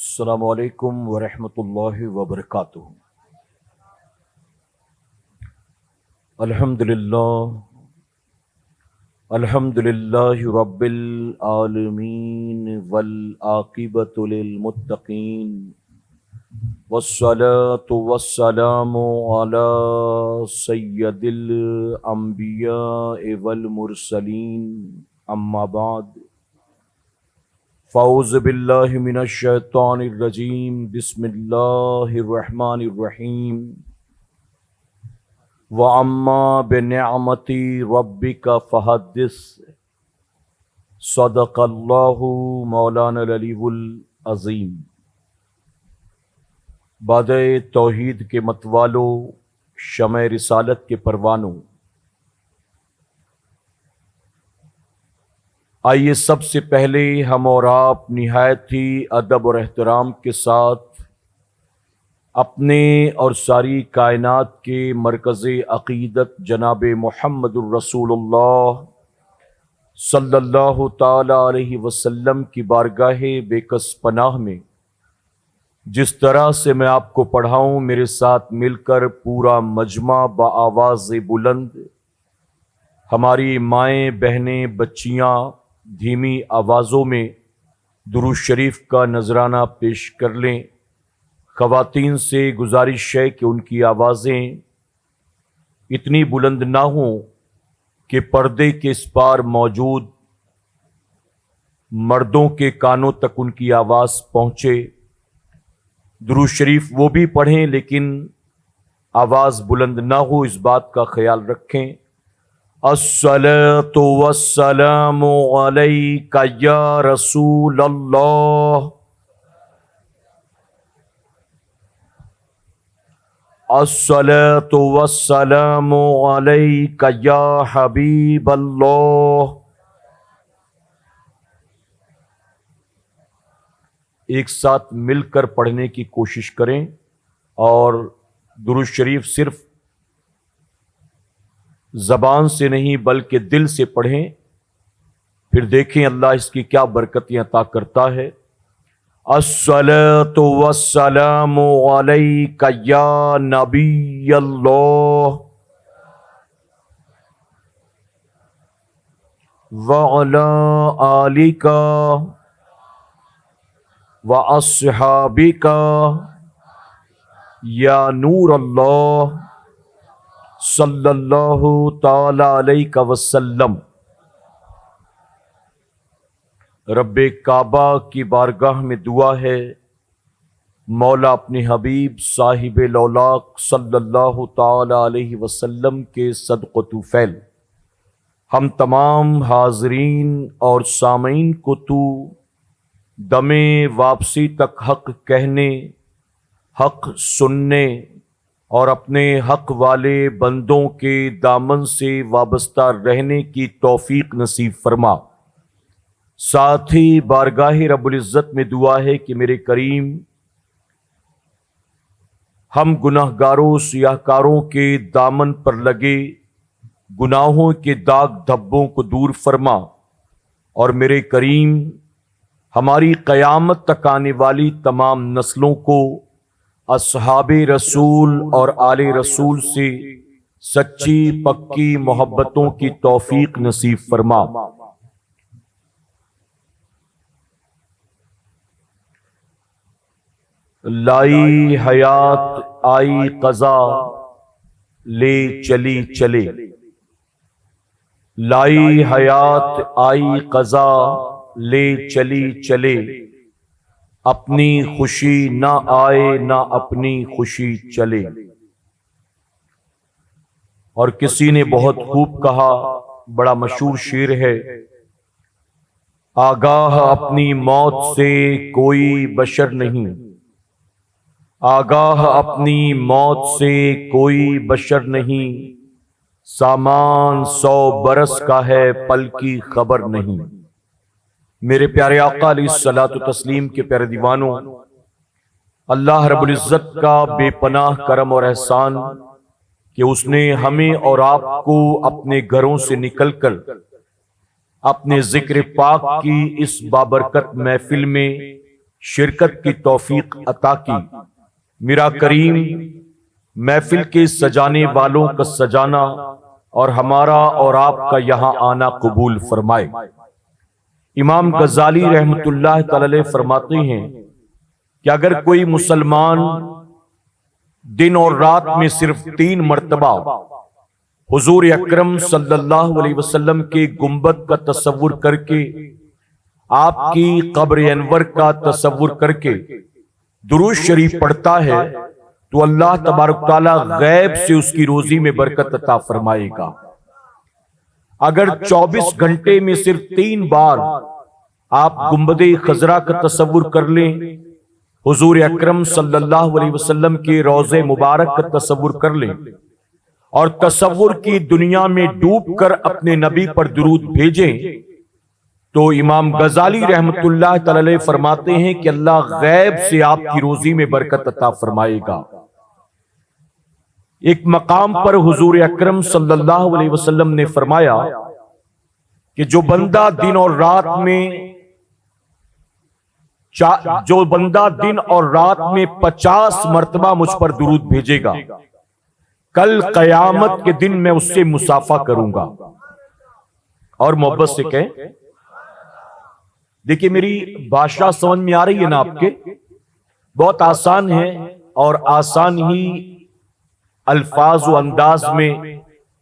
السلام علیکم ورحمۃ اللہ وبرکاتہ۔ الحمد للہ رب العالمین والعاقبۃ للمتقین والصلاة والسلام علی سید الانبیاء والمرسلین، اما بعد فاعوذ باللہ من الشیطان الرجیم، بسم اللہ الرحمن الرحیم۔ وَأَمَّا بِنِعْمَةِ رَبِّكَ فَحَدِّثْ، صدق اللہ مولانا العلی العظیم۔ بادِ توحید کے متوالو، شمع رسالت کے پروانوں، آئیے سب سے پہلے ہم اور آپ نہایت ہی ادب اور احترام کے ساتھ اپنے اور ساری کائنات کے مرکز عقیدت جناب محمد الرسول اللہ صلی اللہ تعالی علیہ وسلم کی بارگاہ بے کس پناہ میں جس طرح سے میں آپ کو پڑھاؤں، میرے ساتھ مل کر پورا مجمع بآواز بلند، ہماری مائیں بہنیں بچیاں دھیمی آوازوں میں درود شریف کا نذرانہ پیش کر لیں۔ خواتین سے گزارش ہے کہ ان کی آوازیں اتنی بلند نہ ہوں کہ پردے کے اس پار موجود مردوں کے کانوں تک ان کی آواز پہنچے۔ درود شریف وہ بھی پڑھیں لیکن آواز بلند نہ ہو، اس بات کا خیال رکھیں۔ الصلاۃ والسلام علیک یا رسول اللہ، الصلاۃ والسلام علیک یا حبیب اللہ۔ ایک ساتھ مل کر پڑھنے کی کوشش کریں اور درود شریف صرف زبان سے نہیں بلکہ دل سے پڑھیں، پھر دیکھیں اللہ اس کی کیا برکتیں عطا کرتا ہے۔ الصلاۃ والسلام علیک یا نبی اللہ وعلی آلک واصحابک یا نور اللہ صلی اللہ تعالی علیہ وسلم۔ رب کعبہ کی بارگاہ میں دعا ہے، مولا اپنے حبیب صاحب لولاق صلی اللہ تعالی علیہ وسلم کے صدق و طفیل ہم تمام حاضرین اور سامعین کو تو دم واپسی تک حق کہنے، حق سننے اور اپنے حق والے بندوں کے دامن سے وابستہ رہنے کی توفیق نصیب فرما۔ ساتھ ہی بارگاہ رب العزت میں دعا ہے کہ میرے کریم ہم گناہ گاروں سیاہ کاروں کے دامن پر لگے گناہوں کے داغ دھبوں کو دور فرما، اور میرے کریم ہماری قیامت تک آنے والی تمام نسلوں کو اصحاب رسول اور آل رسول سے سچی پکی محبتوں کی توفیق نصیب فرما۔ لائی حیات آئی قضا لے چلی چلے، لائی حیات آئی قضا لے چلی چلے، اپنی خوشی نہ آئے نہ اپنی خوشی چلے۔ اور کسی نے بہت خوب کہا، بڑا مشہور شعر ہے، آگاہ اپنی موت سے کوئی بشر نہیں، آگاہ اپنی موت سے کوئی بشر نہیں، سامان 100 برس کا ہے پل کی خبر نہیں۔ میرے پیارے آقا علیہ الصلوۃ والتسلیم کے پیارے دیوانوں، اللہ رب العزت کا بے پناہ کرم اور احسان کہ اس نے ہمیں اور آپ کو اپنے گھروں سے نکل کر اپنے ذکر پاک کی اس بابرکت محفل میں شرکت کی توفیق عطا کی۔ میرا کریم محفل کے سجانے والوں کا سجانا اور ہمارا اور آپ کا یہاں آنا قبول فرمائے۔ امام غزالی رحمت اللہ تعالی علیہ فرماتے ہیں کہ اگر کوئی مسلمان دن اور رات میں صرف 3 مرتبہ حضور اکرم صلی اللہ علیہ وسلم کے گنبد کا تصور کر کے، آپ کی قبر انور کا تصور کر کے درود شریف پڑھتا ہے تو اللہ تبارک تعالیٰ غیب سے اس کی روزی میں برکت عطا فرمائے گا۔ اگر 24 گھنٹے میں صرف 3 بار آپ گنبد خضرا کا تصور کر لیں، حضور اکرم صلی اللہ علیہ وسلم کے روضے مبارک کا تصور کر لیں اور تصور کی دنیا میں ڈوب کر اپنے نبی پر درود بھیجیں، تو امام غزالی رحمت اللہ تعالی علیہ فرماتے ہیں کہ اللہ غیب سے آپ کی روزی میں برکت عطا فرمائے گا۔ ایک مقام پر حضور اکرم صلی اللہ علیہ وسلم نے فرمایا کہ جو بندہ دن اور رات میں 50 مرتبہ مجھ پر درود بھیجے گا، کل قیامت کے دن میں اس سے مصافحہ کروں گا۔ اور محبت سے کہیں، دیکھیے میری بھاشا سمجھ میں آ رہی ہے نا آپ کے؟ بہت آسان ہے اور آسان ہی الفاظ و انداز میں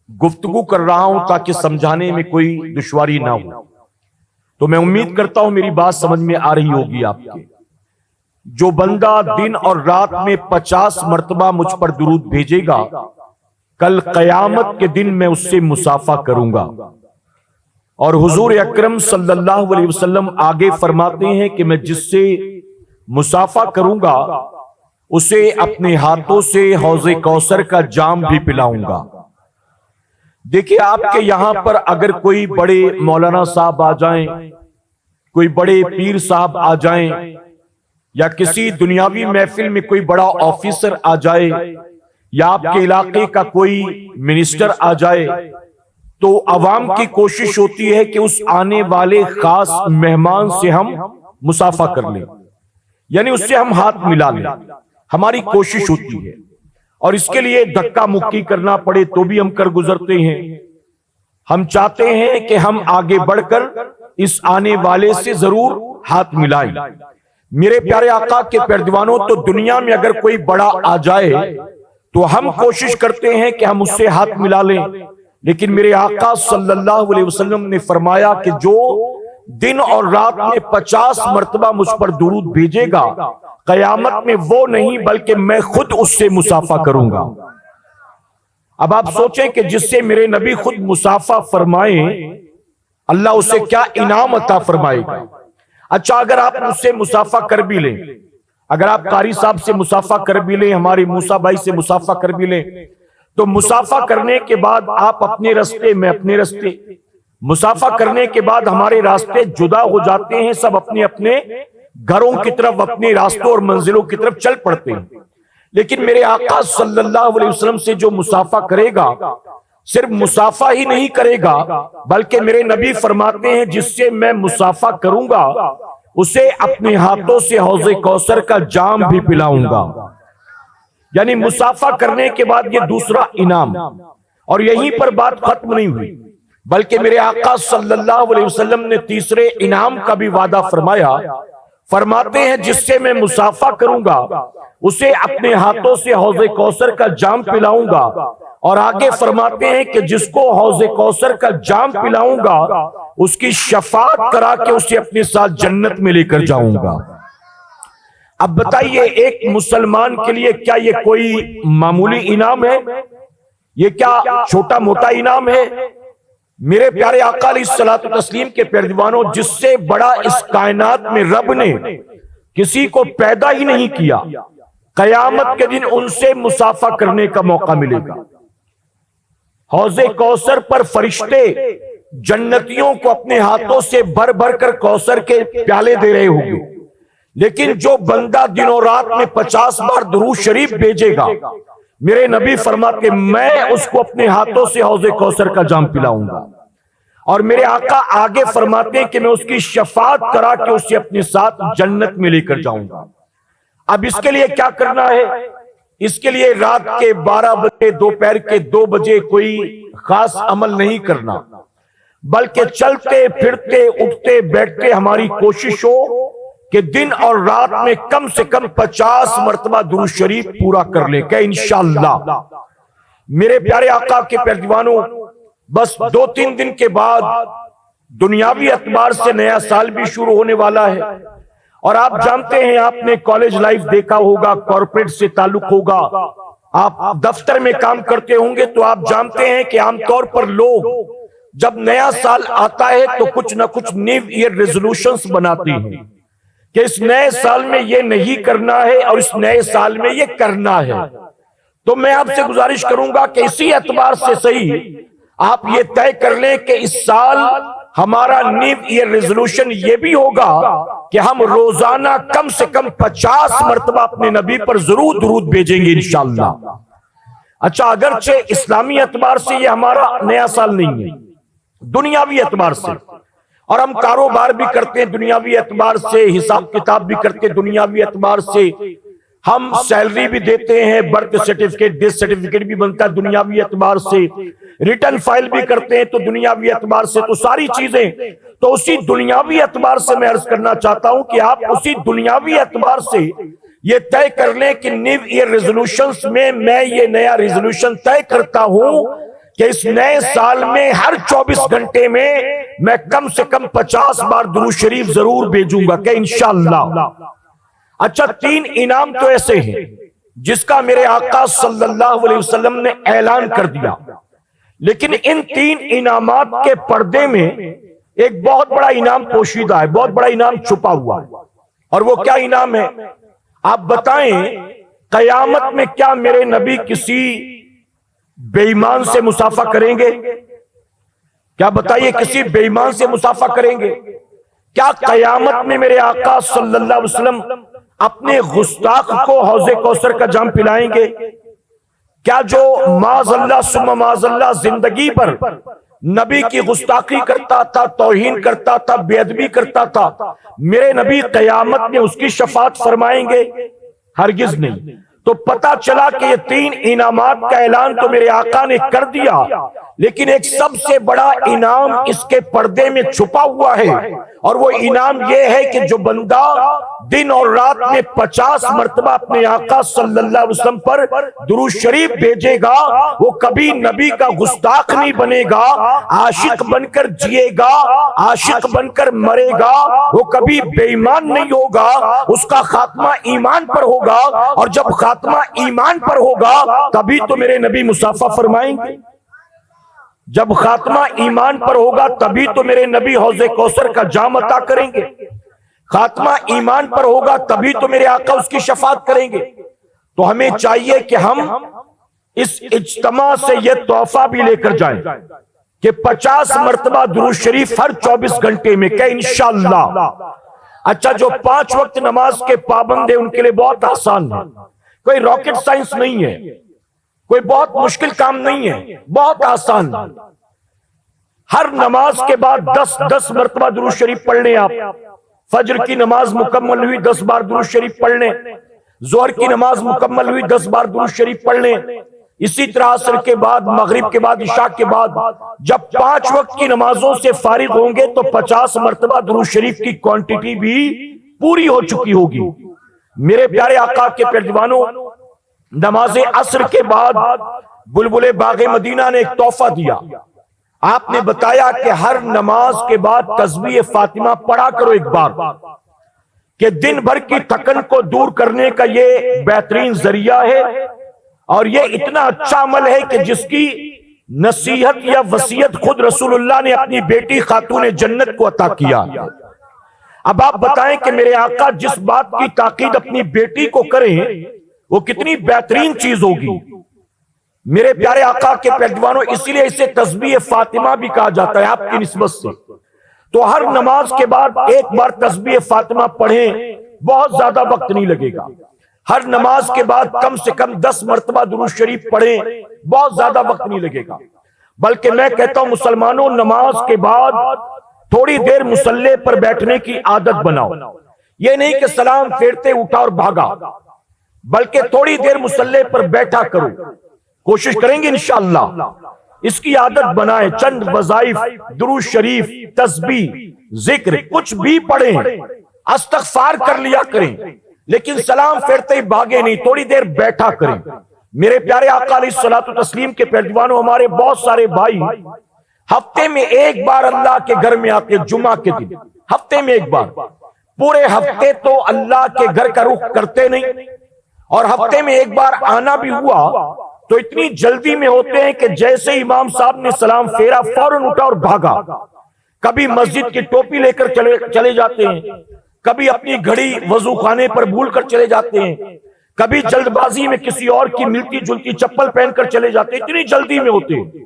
گفتگو کر رہا ہوں تاکہ سمجھانے میں کوئی دشواری نہ ہو۔ تو میں امید کرتا ہوں میری بات سمجھ میں آ رہی ہوگی آپ کے۔ جو بندہ دن اور رات میں 50 مرتبہ مجھ پر درود بھیجے گا، کل قیامت کے دن میں اس سے مصافحہ کروں گا۔ اور حضور اکرم صلی اللہ علیہ وسلم آگے فرماتے ہیں کہ میں جس سے مصافحہ کروں گا اسے اپنے ہاتھوں سے حوض کوثر کا جام بھی پلاؤں گا۔ دیکھیں آپ کے یہاں پر اگر کوئی بڑے مولانا صاحب آ جائیں، کوئی بڑے پیر صاحب آ جائیں، یا کسی دنیاوی محفل میں کوئی بڑا آفیسر آ جائے، یا آپ کے علاقے کا کوئی منسٹر آ جائے، تو عوام کی کوشش ہوتی ہے کہ اس آنے والے خاص مہمان سے ہم مصافحہ کر لیں، یعنی اس سے ہم ہاتھ ملا لیں، ہماری کوشش ہوتی ہے۔ اور اس کے لیے دھکا مکی کرنا پڑے تو بھی ہم کر گزرتے ہیں۔ ہم چاہتے ہیں کہ ہم آگے بڑھ کر اس آنے والے سے ضرور ہاتھ ملائیں۔ میرے پیارے آقا کے پیردوانوں، تو دنیا میں اگر کوئی بڑا آ جائے تو ہم کوشش کرتے ہیں کہ ہم اس سے ہاتھ ملا لیں، لیکن میرے آقا صلی اللہ علیہ وسلم نے فرمایا کہ جو دن اور رات میں 50 مرتبہ مجھ پر درود بھیجے گا، قیامت میں وہ نہیں بلکہ میں خود اس سے مصافحہ کروں گا۔ اب آپ سوچیں کہ جس سے میرے نبی خود مصافحہ فرمائیں، اللہ اسے کیا انعام عطا فرمائے گا۔ اچھا، اگر آپ اس سے مصافحہ کر بھی لیں، اگر آپ قاری صاحب سے مصافحہ کر بھی لیں، ہمارے موسیٰ بھائی سے مصافحہ کر بھی لیں، تو مصافحہ کرنے کے بعد آپ اپنے راستے میں اپنے راستے، مصافحہ کرنے کے بعد ہمارے راستے جدا ہو جاتے ہیں، سب اپنے اپنے گھروں کی طرف، اپنے راستوں اور منزلوں کی طرف چل پڑتے ہیں۔ لیکن میرے آقا صلی اللہ علیہ وسلم سے جو مصافحہ کرے گا، صرف مصافحہ ہی نہیں کرے گا بلکہ میرے نبی فرماتے ہیں جس سے میں مصافحہ کروں گا اسے اپنے ہاتھوں سے حوض کوثر کا جام بھی پلاؤں گا۔ یعنی مصافحہ کرنے کے بعد یہ دوسرا انعام، اور یہیں پر بات ختم نہیں ہوئی بلکہ میرے آقا صلی اللہ علیہ وسلم نے تیسرے انعام کا بھی وعدہ فرمایا۔ فرماتے ہیں جس سے میں مصافحہ کروں گا اسے اپنے ہاتھوں سے حوض کوثر کا جام پلاؤں گا، اور آگے فرماتے ہیں کہ جس کو حوض کوثر کا جام پلاؤں گا اس کی شفاعت کرا کے اسے اپنے ساتھ جنت میں لے کر جاؤں گا۔ اب بتائیے ایک مسلمان کے لیے کیا یہ کوئی معمولی انعام ہے؟ یہ کیا چھوٹا موٹا انعام ہے؟ میرے پیارے آقا علیہ الصلوۃ والتسلیم کے پیروانوں، جس سے بڑا اس کائنات میں رب نے کسی کو پیدا ہی نہیں کیا، قیامت کے دن ان سے مصافحہ کرنے کا موقع ملے گا۔ حوض کوثر پر فرشتے جنتیوں کو اپنے ہاتھوں سے بھر بھر کر کوثر کے پیالے دے رہے ہوں گے، لیکن جو بندہ دنوں رات میں 50 بار درود شریف بھیجے گا، میرے نبی فرماتے میں اس کو اپنے ہاتھوں سے حوض کوثر کا جام پلاؤں گا۔ اور میرے آقا آگے فرماتے ہیں کہ میں اس کی شفاعت کرا کے اسے اپنے ساتھ جنت میں لے کر جاؤں گا۔ اب اس کے لیے کیا کرنا ہے؟ اس کے لیے رات کے 12 بجے دوپہر کے 2 بجے کوئی خاص عمل نہیں کرنا، بلکہ چلتے پھرتے اٹھتے بیٹھتے ہماری کوشش ہو کہ دن اور رات میں کم سے کم 50 مرتبہ درود شریف پورا کر لے کہ انشاءاللہ۔ میرے پیارے آقا کے پیارے دیوانوں، بس 2-3 دن کے بعد دنیاوی اعتبار سے نیا سال بھی شروع ہونے والا ہے، اور آپ جانتے ہیں، آپ نے کالج لائف دیکھا ہوگا، کارپوریٹ سے تعلق ہوگا، آپ دفتر میں کام کرتے ہوں گے تو آپ جانتے ہیں کہ عام طور پر لوگ جب نیا سال آتا ہے تو کچھ نہ کچھ نیو ایئر ریزولوشنز بناتے ہیں کہ اس نئے سال میں یہ نہیں کرنا ہے اور اس نئے سال میں یہ کرنا ہے۔ تو میں آپ سے گزارش کروں گا کہ اسی اعتبار سے صحیح آپ یہ طے کر لیں کہ اس سال ہمارا نیو ایئر ریزولوشن یہ بھی ہوگا کہ ہم روزانہ کم سے کم 50 مرتبہ اپنے نبی پر ضرور درود بھیجیں گے انشاءاللہ۔ اچھا، اگرچہ اسلامی اعتبار سے یہ ہمارا نیا سال نہیں ہے، دنیاوی اعتبار سے، اور ہم کاروبار بھی کرتے ہیں دنیاوی اعتبار سے، حساب کتاب بھی کرتے ہیں دنیاوی اعتبار سے، ہم سیلری بھی دیتے ہیں، برتھ سرٹیفکیٹ ڈیتھ سرٹیفکیٹ بھی بنتا ہے دنیاوی اعتبار سے، ریٹرن فائل بھی کرتے ہیں تو دنیاوی اعتبار سے، تو ساری چیزیں تو اسی دنیاوی اعتبار سے میں عرض کرنا چاہتا ہوں کہ آپ اسی دنیاوی اعتبار سے یہ طے کر لیں کہ نیو ایئر ریزولوشنز میں یہ نیا ریزولوشن طے کرتا ہوں کہ اس نئے سال میں ہر 24 گھنٹے میں کم سے کم 50 بار درود شریف ضرور بھیجوں گا کہ انشاءاللہ۔ اچھا، 3 انعام تو ایسے ہیں جس کا میرے آقا صلی اللہ علیہ وسلم نے اعلان کر دیا، لیکن ان 3 انعامات کے پردے میں ایک بہت بڑا انعام پوشیدہ ہے، بہت بڑا انعام چھپا ہوا ہے، اور وہ کیا انعام ہے؟ آپ بتائیں قیامت میں کیا میرے نبی کسی بے ایمان سے مصافحہ کریں گے؟ کیا بتائیے کسی بے ایمان سے مصافحہ کریں گے؟ کیا قیامت میں میرے آقا صلی اللہ علیہ وسلم اپنے گستاخ کو حوض کوثر کا جام پلائیں گے؟ کیا جو معاذ اللہ ثم معاذ اللہ زندگی پر نبی کی گستاخی کرتا تھا، توہین کرتا تھا، بے ادبی کرتا تھا، میرے نبی قیامت میں اس کی شفاعت فرمائیں گے؟ ہرگز نہیں۔ تو پتا چلا کہ یہ 3 انعامات کا اعلان تو میرے آقا نے کر دیا، لیکن ایک سب سے بڑا انعام اس کے پردے میں چھپا ہوا ہے، اور وہ انعام یہ ہے کہ جو بندہ دن اور رات میں 50 مرتبہ اپنے آقا صلی اللہ علیہ وسلم پر درود شریف بھیجے گا، وہ کبھی نبی کا گستاخ نہیں بنے گا، عاشق بن کر جیے گا، عاشق بن کر مرے گا، وہ کبھی بے ایمان نہیں ہوگا، اس کا خاتمہ ایمان پر ہوگا، اور جب خاتمہ ایمان پر ہوگا تبھی تو میرے نبی مصافحہ فرمائیں گے۔ جب خاتمہ ایمان پر ہوگا تبھی تو میرے نبی حوض کوثر کا جام عطا کریں گے، خاتمہ ایمان پر ہوگا تبھی تو میرے آقا اس کی شفاعت کریں گے۔ تو ہمیں چاہیے کہ ہم اس اجتماع سے یہ تحفہ بھی لے کر جائیں کہ 50 مرتبہ درود شریف ہر 24 گھنٹے میں کہ انشاءاللہ۔ اچھا، جو 5 وقت نماز کے پابند ہیں ان کے لیے بہت آسان ہے، کوئی راکٹ سائنس نہیں ہے، کوئی بہت مشکل کام نہیں ہے، بہت آسان ہے۔ ہر نماز کے بعد 10 مرتبہ درود شریف پڑھ لیں آپ، فجر کی نماز مکمل ہوئی 10 بار درود شریف پڑھ لیں، ظہر کی نماز مکمل ہوئی 10 بار درود شریف پڑھ لیں، اسی طرح عصر کے بعد، مغرب کے بعد، عشاء کے بعد، جب 5 وقت کی نمازوں سے فارغ ہوں گے تو 50 مرتبہ درود شریف کی کوانٹٹی بھی پوری ہو چکی ہوگی۔ میرے پیارے آقا کے پیارے دیوانوں، نماز عصر کے بعد بلبل باغ مدینہ نے ایک تحفہ دیا، آپ نے بتایا کہ ہر نماز کے بعد تسبیح فاطمہ پڑھا کرو ایک بار، کہ دن بھر کی تھکن کو دور کرنے کا یہ بہترین ذریعہ ہے، اور یہ اتنا اچھا عمل ہے کہ جس کی نصیحت یا وصیت خود رسول اللہ نے اپنی بیٹی خاتون جنت کو عطا کیا۔ اب آپ بتائیں کہ میرے آقا جس بات کی تاکید اپنی بیٹی کو کریں وہ کتنی بہترین چیز ہوگی۔ میرے پیارے آقا کے پیروانوں، اسی لیے اسے تسبیح فاطمہ بھی کہا جاتا ہے آپ کی نسبت سے۔ تو ہر نماز کے بعد ایک بار تسبیح فاطمہ پڑھیں، بہت زیادہ وقت نہیں لگے گا۔ ہر نماز کے بعد کم سے کم 10 مرتبہ درود شریف پڑھیں، بہت زیادہ وقت نہیں لگے گا۔ بلکہ میں کہتا ہوں مسلمانوں، نماز کے بعد تھوڑی دیر مصلی پر بیٹھنے کی عادت بناؤ. یہ نہیں کہ سلام پھیرتے اٹھا اور بھاگا، بلکہ تھوڑی دیر مصلی پر بیٹھا کرو. کوشش کریں گے انشاءاللہ اس کی عادت بنائیں. چند وظائف، درود شریف، تسبیح، ذکر کچھ بھی پڑھیں، استغفار کر لیا کریں، لیکن سلام پھیرتے ہی بھاگے نہیں، تھوڑی دیر بیٹھا کریں. میرے پیارے آقا علیہ الصلوۃ والتسلیم کے پیروانوں، ہمارے بہت سارے بھائی ہفتے میں ایک بار اللہ کے گھر میں آتے، جمعہ کے دن ہفتے میں ایک بار. پورے ہفتے تو اللہ کے گھر کا رخ کرتے نہیں، اور ہفتے میں ایک بار آنا بھی ہوا تو اتنی جلدی میں ہوتے ہیں کہ جیسے امام صاحب نے سلام پھیرا فوراً اٹھا اور بھاگا. کبھی مسجد کی ٹوپی لے کر چلے جاتے ہیں، کبھی اپنی گھڑی وضو خانے پر بھول کر چلے جاتے ہیں، کبھی جلد بازی میں کسی اور کی ملتی جلتی چپل پہن کر چلے جاتے ہیں، اتنی جلدی میں ہوتے ہیں.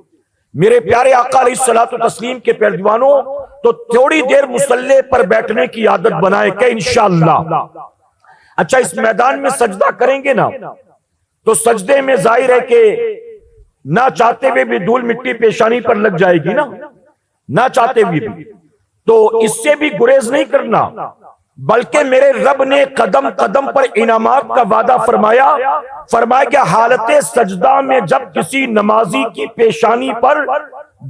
میرے پیارے آقا علیہ الصلوۃ والتسلیم کے پیروانوں، تو تھوڑی دیر مصلی پر بیٹھنے کی عادت بنائے کہ انشاءاللہ. اچھا، اس میدان میں سجدہ کریں گے نا، تو سجدے میں ظاہر ہے کہ نہ چاہتے ہوئے بھی دھول مٹی پیشانی پر لگ جائے گی نا، نہ چاہتے ہوئے بھی. تو اس سے بھی گریز نہیں کرنا، بلکہ میرے رب نے قدم قدم پر انعامات کا وعدہ فرمایا کہ حالت سجدہ میں جب کسی نمازی کی پیشانی پر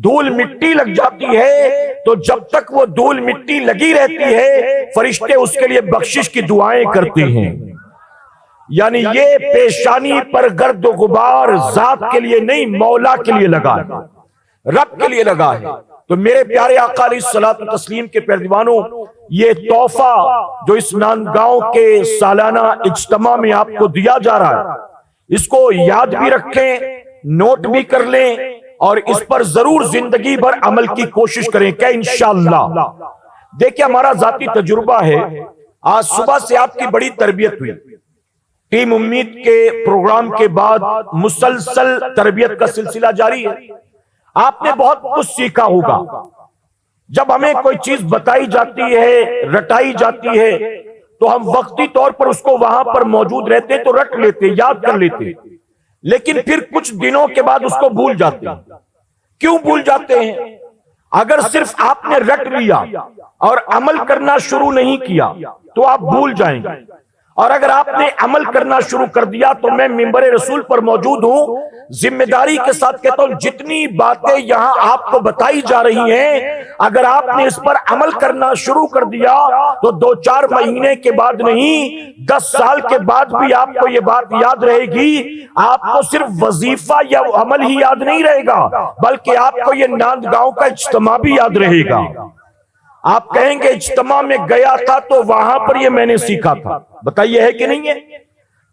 دھول مٹی لگ جاتی ہے تو جب تک وہ دھول مٹی لگی رہتی ہے فرشتے اس کے لیے بخشش کی دعائیں کرتے ہیں. یعنی یہ پیشانی پر گرد و غبار ذات کے لیے نہیں، مولا کے لیے لگا ہے، رب کے لیے لگا ہے. تو میرے پیارے آقا علیہ الصلوۃ والتسلیم کے پیروانوں، یہ تحفہ جو اس ناندگاؤں کے سالانہ اجتماع میں آپ کو دیا جا رہا ہے، اس کو یاد بھی رکھیں، نوٹ بھی کر لیں، اور اس پر ضرور زندگی بھر عمل کی کوشش کریں کہ انشاءاللہ. دیکھیں، ہمارا ذاتی تجربہ ہے، آج صبح سے آپ کی بڑی تربیت ہوئی. ٹیم امید کے پروگرام کے بعد مسلسل تربیت کا سلسلہ جاری ہے. آپ نے بہت کچھ سیکھا ہوگا. جب ہمیں کوئی چیز بتائی جاتی ہے، رٹائی جاتی ہے، تو ہم وقتی طور پر اس کو وہاں پر موجود رہتے تو رٹ لیتے، یاد کر لیتے، لیکن پھر کچھ دنوں کے بعد اس کو بھول جاتے ہیں. کیوں بھول جاتے ہیں؟ اگر صرف آپ نے رٹ لیا اور عمل کرنا شروع نہیں کیا تو آپ بھول جائیں گے، اور اگر آپ نے عمل کرنا شروع کر دیا تو میں منبر رسول پر موجود ہوں، ذمہ داری کے ساتھ کہتا ہوں، جتنی باتیں یہاں آپ کو بتائی جا رہی ہیں، اگر آپ نے اس پر عمل کرنا شروع کر دیا تو 2-4 مہینے کے بعد نہیں، 10 سال کے بعد بھی آپ کو یہ بات یاد رہے گی. آپ کو صرف وظیفہ یا عمل ہی یاد نہیں رہے گا، بلکہ آپ کو یہ ناندگاؤں کا اجتماع بھی یاد رہے گا. آپ کہیں گے اجتماع میں گیا تھا تو وہاں پر یہ میں نے سیکھا تھا. بتائیے ہے کہ نہیں ہے؟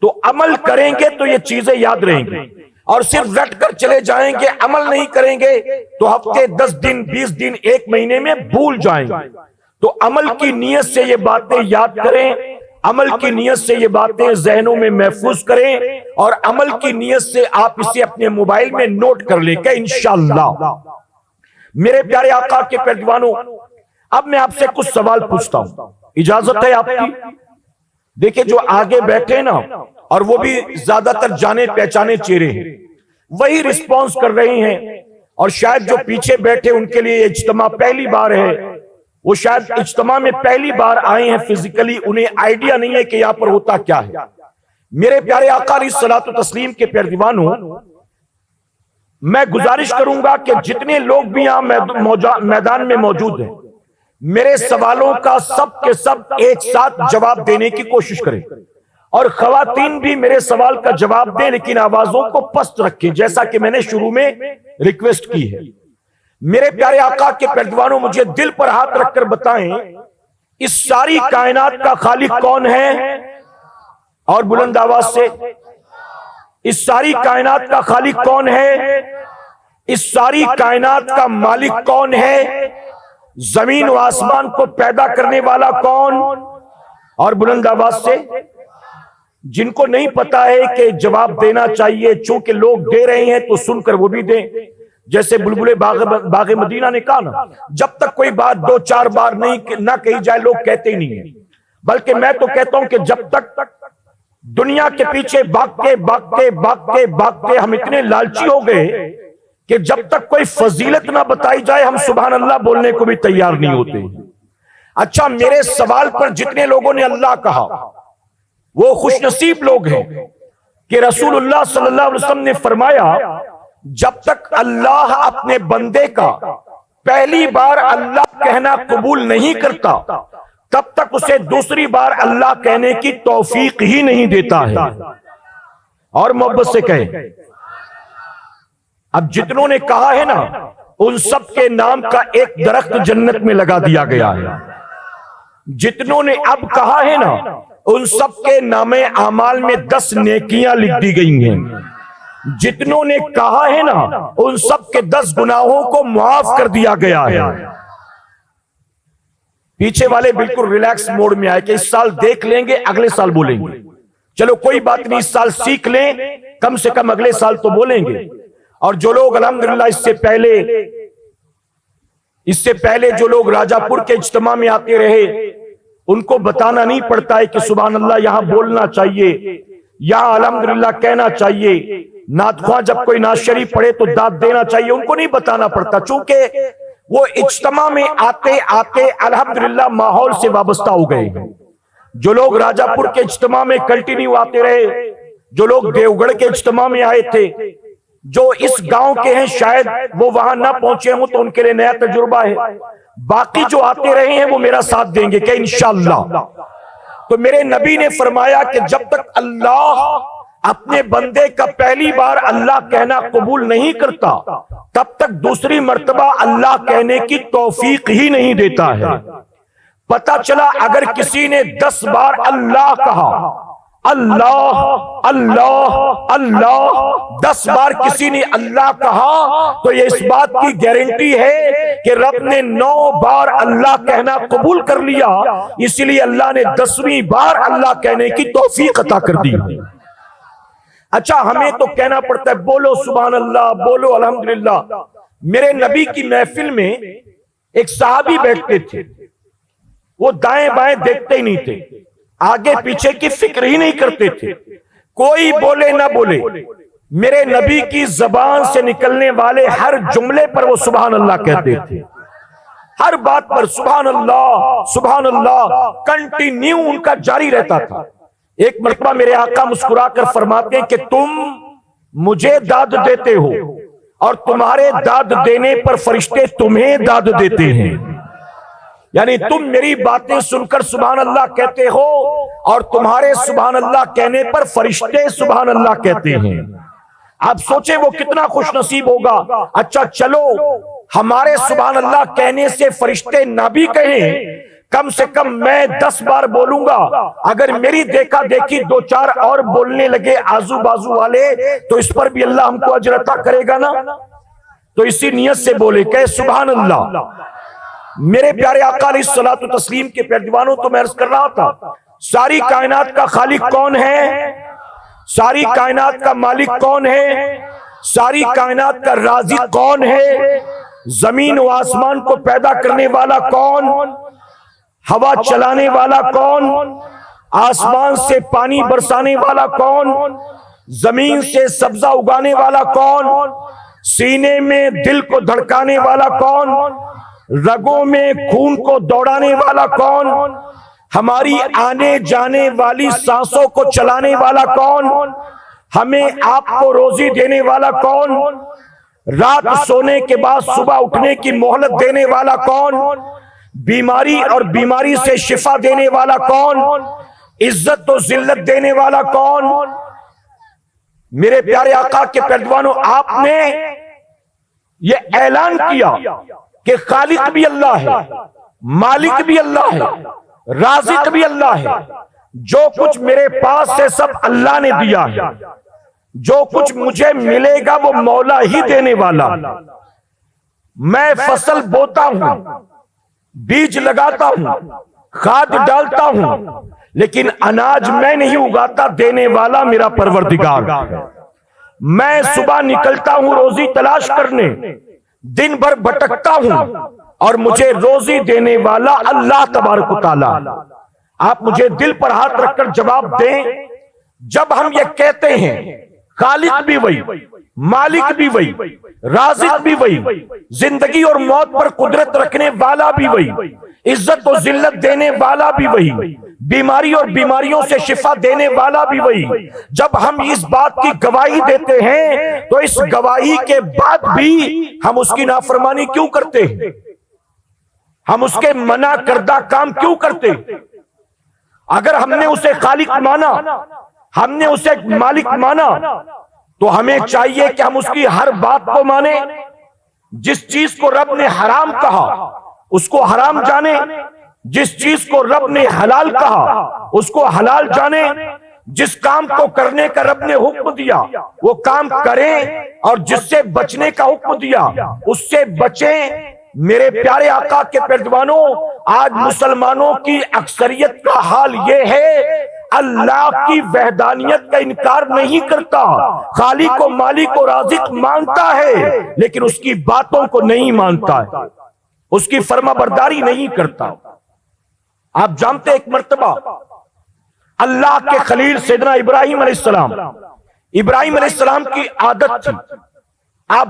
تو عمل کریں گے تو یہ چیزیں یاد رہیں گی، اور صرف رٹ کر چلے جائیں گے، عمل نہیں کریں گے تو ہفتے 10 دن 20 دن 1 مہینے میں بھول جائیں گے. تو عمل کی نیت سے یہ باتیں یاد کریں، عمل کی نیت سے یہ باتیں ذہنوں میں محفوظ کریں، اور عمل کی نیت سے آپ اسے اپنے موبائل میں نوٹ کر لیں کہ انشاءاللہ. میرے پیارے آقا کے پیروانوں، اب میں آپ سے کچھ سوال پوچھتا ہوں، اجازت ہے آپ کی؟ دیکھیں، جو آگے بیٹھے نا، اور وہ بھی زیادہ تر جانے پہچانے چہرے ہیں، وہی رسپانس کر رہے ہیں، اور شاید جو پیچھے بیٹھے ان کے لیے اجتماع پہلی بار ہے، وہ شاید اجتماع میں پہلی بار آئے ہیں فزیکلی، انہیں آئیڈیا نہیں ہے کہ یہاں پر ہوتا کیا ہے. میرے پیارے آقا علیہ الصلوۃ والتسلیم کے پیروانوں، میں گزارش کروں گا کہ جتنے لوگ بھی یہاں میدان میں موجود ہیں، میرے سوالوں کا سب کے سب ایک ساتھ جواب دینے کی کوشش کریں، اور خواتین بھی میرے سوال کا جواب دیں، لیکن آوازوں کو پست رکھیں جیسا کہ میں نے شروع میں ریکویسٹ کی ہے. میرے پیارے آقا کے پیروانوں، مجھے دل پر ہاتھ رکھ کر بتائیں، اس ساری کائنات کا خالق کون ہے؟ اور بلند آواز سے، اس ساری کائنات کا خالق کون ہے؟ اس ساری کائنات کا مالک کون ہے؟ زمین و آسمان کو پیدا کرنے والا کون؟ اور بلند آواز سے، جن کو نہیں پتا ہے کہ جواب دینا چاہیے، چونکہ لوگ دے رہے ہیں تو سن کر وہ بھی دیں. جیسے بلبل باغ مدینہ نے کہا نا، جب تک کوئی بات 2-4 بار نہ کہی جائے لوگ کہتے ہی نہیں ہیں. بلکہ میں تو کہتا ہوں کہ جب تک دنیا کے پیچھے بھاگتے ہم اتنے لالچی ہو گئے کہ جب تک کوئی فضیلت نہ بتائی جائے ہم سبحان اللہ بولنے کو بھی تیار نہیں ہوتے۔ اچھا، میرے سوال پر جتنے لوگوں نے اللہ کہا وہ خوش نصیب لوگ ہیں کہ رسول اللہ صلی اللہ علیہ وسلم نے فرمایا جب تک اللہ اپنے بندے کا پہلی بار اللہ کہنا قبول نہیں کرتا تب تک اسے دوسری بار اللہ کہنے کی توفیق ہی نہیں دیتا ہے۔ اور محبت سے کہیں، اب جتنوں نے کہا ہے نا ان سب کے نام کا ایک درخت جنت میں لگا دیا گیا ہے۔ جتنوں نے اب کہا ہے نا ان سب کے نام اعمال میں 10 نیکیاں لکھ دی گئی ہیں۔ جتنوں نے کہا ہے نا ان سب کے 10 گناہوں کو معاف کر دیا گیا ہے۔ پیچھے والے بالکل ریلیکس موڈ میں آئے کہ اس سال دیکھ لیں گے اگلے سال بولیں گے، چلو کوئی بات نہیں، اس سال سیکھ لیں، کم سے کم اگلے سال تو بولیں گے۔ اور جو لوگ الحمدللہ اس سے پہلے جو لوگ راجہ پور کے اجتماع میں آتے رہے ان کو بتانا نہیں پڑتا ہے کہ سبحان اللہ یہاں بولنا چاہیے، یہاں الحمدللہ کہنا چاہیے، نعت خواں جب کوئی نعت شریف پڑھے تو داد دینا چاہیے، ان کو نہیں بتانا پڑتا، چونکہ وہ اجتماع میں آتے آتے الحمدللہ ماحول سے وابستہ ہو گئے۔ جو لوگ راجہ پور کے اجتماع میں کنٹینیو آتے رہے، جو لوگ دیوگڑھ کے اجتماع میں آئے تھے، جو اس گاؤں کے ہیں شاید وہ وہاں نہ پہنچے ہوں تو ان کے لیے نیا تجربہ ہے، باقی جو آتے رہے ہیں وہ میرا ساتھ دیں گے کہ انشاءاللہ۔ تو میرے نبی نے فرمایا کہ جب تک اللہ اپنے بندے کا پہلی بار اللہ کہنا قبول نہیں کرتا تب تک دوسری مرتبہ اللہ کہنے کی توفیق ہی نہیں دیتا ہے۔ پتہ چلا اگر کسی نے 10 بار اللہ کہا، اللہ اللہ اللہ 10 بار کسی نے اللہ کہا تو یہ اس بات کی گارنٹی ہے کہ رب نے 9 بار اللہ کہنا قبول کر لیا، اس لیے اللہ نے 10ویں بار اللہ کہنے کی توفیق عطا کر دی۔ اچھا، ہمیں تو کہنا پڑتا ہے بولو سبحان اللہ، بولو الحمدللہ۔ میرے نبی کی محفل میں ایک صحابی بیٹھتے تھے، وہ دائیں بائیں دیکھتے ہی نہیں تھے، آگے پیچھے کی فکر ہی نہیں کرتے تھے، کوئی بولے نہ بولے میرے نبی کی زبان سے نکلنے والے ہر جملے پر وہ سبحان اللہ کہتے تھے، ہر بات پر سبحان اللہ کنٹینیو ان کا جاری رہتا تھا۔ ایک مرتبہ میرے آقا مسکرا کر فرماتے ہیں کہ تم مجھے داد دیتے ہو اور تمہارے داد دینے پر فرشتے تمہیں داد دیتے ہیں، یعنی تم میری باتیں سن کر سبحان اللہ کہتے ہو اور تمہارے سبحان اللہ کہنے پر فرشتے سبحان اللہ کہتے ہیں۔ آپ سوچیں وہ کتنا خوش نصیب ہوگا۔ اچھا چلو، ہمارے سبحان اللہ کہنے سے فرشتے نہ بھی کہیں، کم سے کم میں 10 بار بولوں گا، اگر میری دیکھا دیکھی 2-4 اور بولنے لگے آزو بازو والے تو اس پر بھی اللہ ہم کو اجر عطا کرے گا نا۔ تو اسی نیت سے بولے کہ سبحان اللہ۔ میرے پیارے آقا علیہ الصلوۃ والتسلیم کے پیروانوں، تو میں عرض کر رہا تھا ساری کائنات کا خالق کون ہے، ساری کائنات کا مالک کون ہے، ساری کائنات کا رازق کون ہے، زمین و آسمان کو پیدا کرنے والا کون، ہوا چلانے والا کون، آسمان سے پانی برسانے والا کون، زمین سے سبزہ اگانے والا کون، سینے میں دل کو دھڑکانے والا کون، رگوں میں خون کو دوڑانے والا کون، ہماری آنے جانے والی سانسوں کو چلانے والا کون، ہمیں آپ کو روزی دینے والا کون، رات سونے کے بعد صبح اٹھنے کی مہلت دینے والا کون، بیماری اور بیماری سے شفا دینے والا کون، عزت و ذلت دینے والا کون۔ میرے پیارے آقا کے پیروانوں، آپ نے یہ اعلان کیا کہ خالق بھی اللہ ہے، مالک بھی اللہ ہے، رازق بھی اللہ ہے، جو کچھ میرے پاس ہے سب اللہ نے دیا ہے، جو کچھ مجھے ملے گا وہ مولا ہی دینے والا۔ میں فصل بوتا ہوں، بیج لگاتا ہوں، کھاد ڈالتا ہوں، لیکن اناج میں نہیں اگاتا، دینے والا میرا پروردگار ہے۔ میں صبح نکلتا ہوں روزی تلاش کرنے، دن بھر بھٹکتا ہوں اور مجھے روزی دینے والا اللہ تبارک و تعالیٰ۔ آپ مجھے دل پر ہاتھ رکھ کر جواب دیں، جب ہم یہ کہتے ہیں خالق بھی وہی، مالک بھی وہی، رازق بھی وہی، زندگی اور موت پر قدرت رکھنے والا بھی وہی، عزت و ذلت دینے والا بھی وہی، بیماری اور بیماریوں سے شفا دینے والا بھی وہی۔ جب ہم اس بات کی گواہی دیتے ہیں تو اس گواہی کے بعد بھی ہم اس کی نافرمانی کیوں کرتے ہیں؟ ہم اس کے منع کردہ کام کیوں کرتے ہیں؟ اگر ہم نے اسے خالق مانا، ہم نے اسے مالک مانا، تو ہمیں چاہیے کہ ہم اس کی ہر بات کو مانیں۔ جس چیز کو رب نے حرام کہا اس کو حرام جانے، جس چیز کو رب نے حلال کہا اس کو حلال جانے، جس کام کو کرنے کا رب نے حکم دیا وہ کام کریں، اور جس سے بچنے کا حکم دیا اس سے بچیں۔ میرے پیارے آقا کے پیروانوں، آج مسلمانوں کی اکثریت کا حال یہ ہے، اللہ کی وحدانیت کا انکار نہیں کرتا، خالق و مالک و رازق مانتا ہے، لیکن اس کی باتوں کو نہیں مانتا ہے، اس کی فرما برداری نہیں کرتا۔ آپ جانتے ہیں ایک مرتبہ اللہ کے خلیل سیدنا ابراہیم علیہ السلام، ابراہیم علیہ السلام کی عادت تھی آپ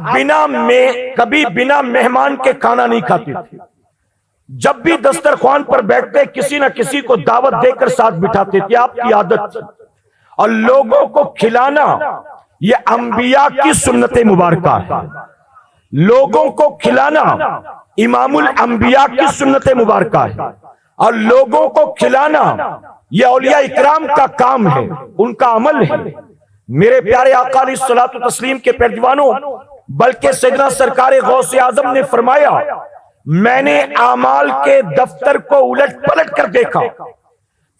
کبھی بنا مہمان کے کھانا نہیں کھاتے تھے۔ جب بھی دسترخوان پر بیٹھتے کسی نہ کسی کو دعوت دے کر ساتھ بٹھاتے تھے، آپ کی عادت تھی۔ اور لوگوں کو کھلانا یہ انبیاء کی سنت مبارکہ ہے، لوگوں کو کھلانا امام الانبیاء کی سنت مبارکہ ہے، اور لوگوں کو کھلانا یہ اولیاء اکرام کا کام ہے، ان کا عمل ہے۔ میرے پیارے آقا علیہ الصلوۃ والتسلیم کے پیروانوں، بلکہ سیدنا سرکار غوث اعظم نے فرمایا، میں نے اعمال کے دفتر کو الٹ پلٹ کر دیکھا،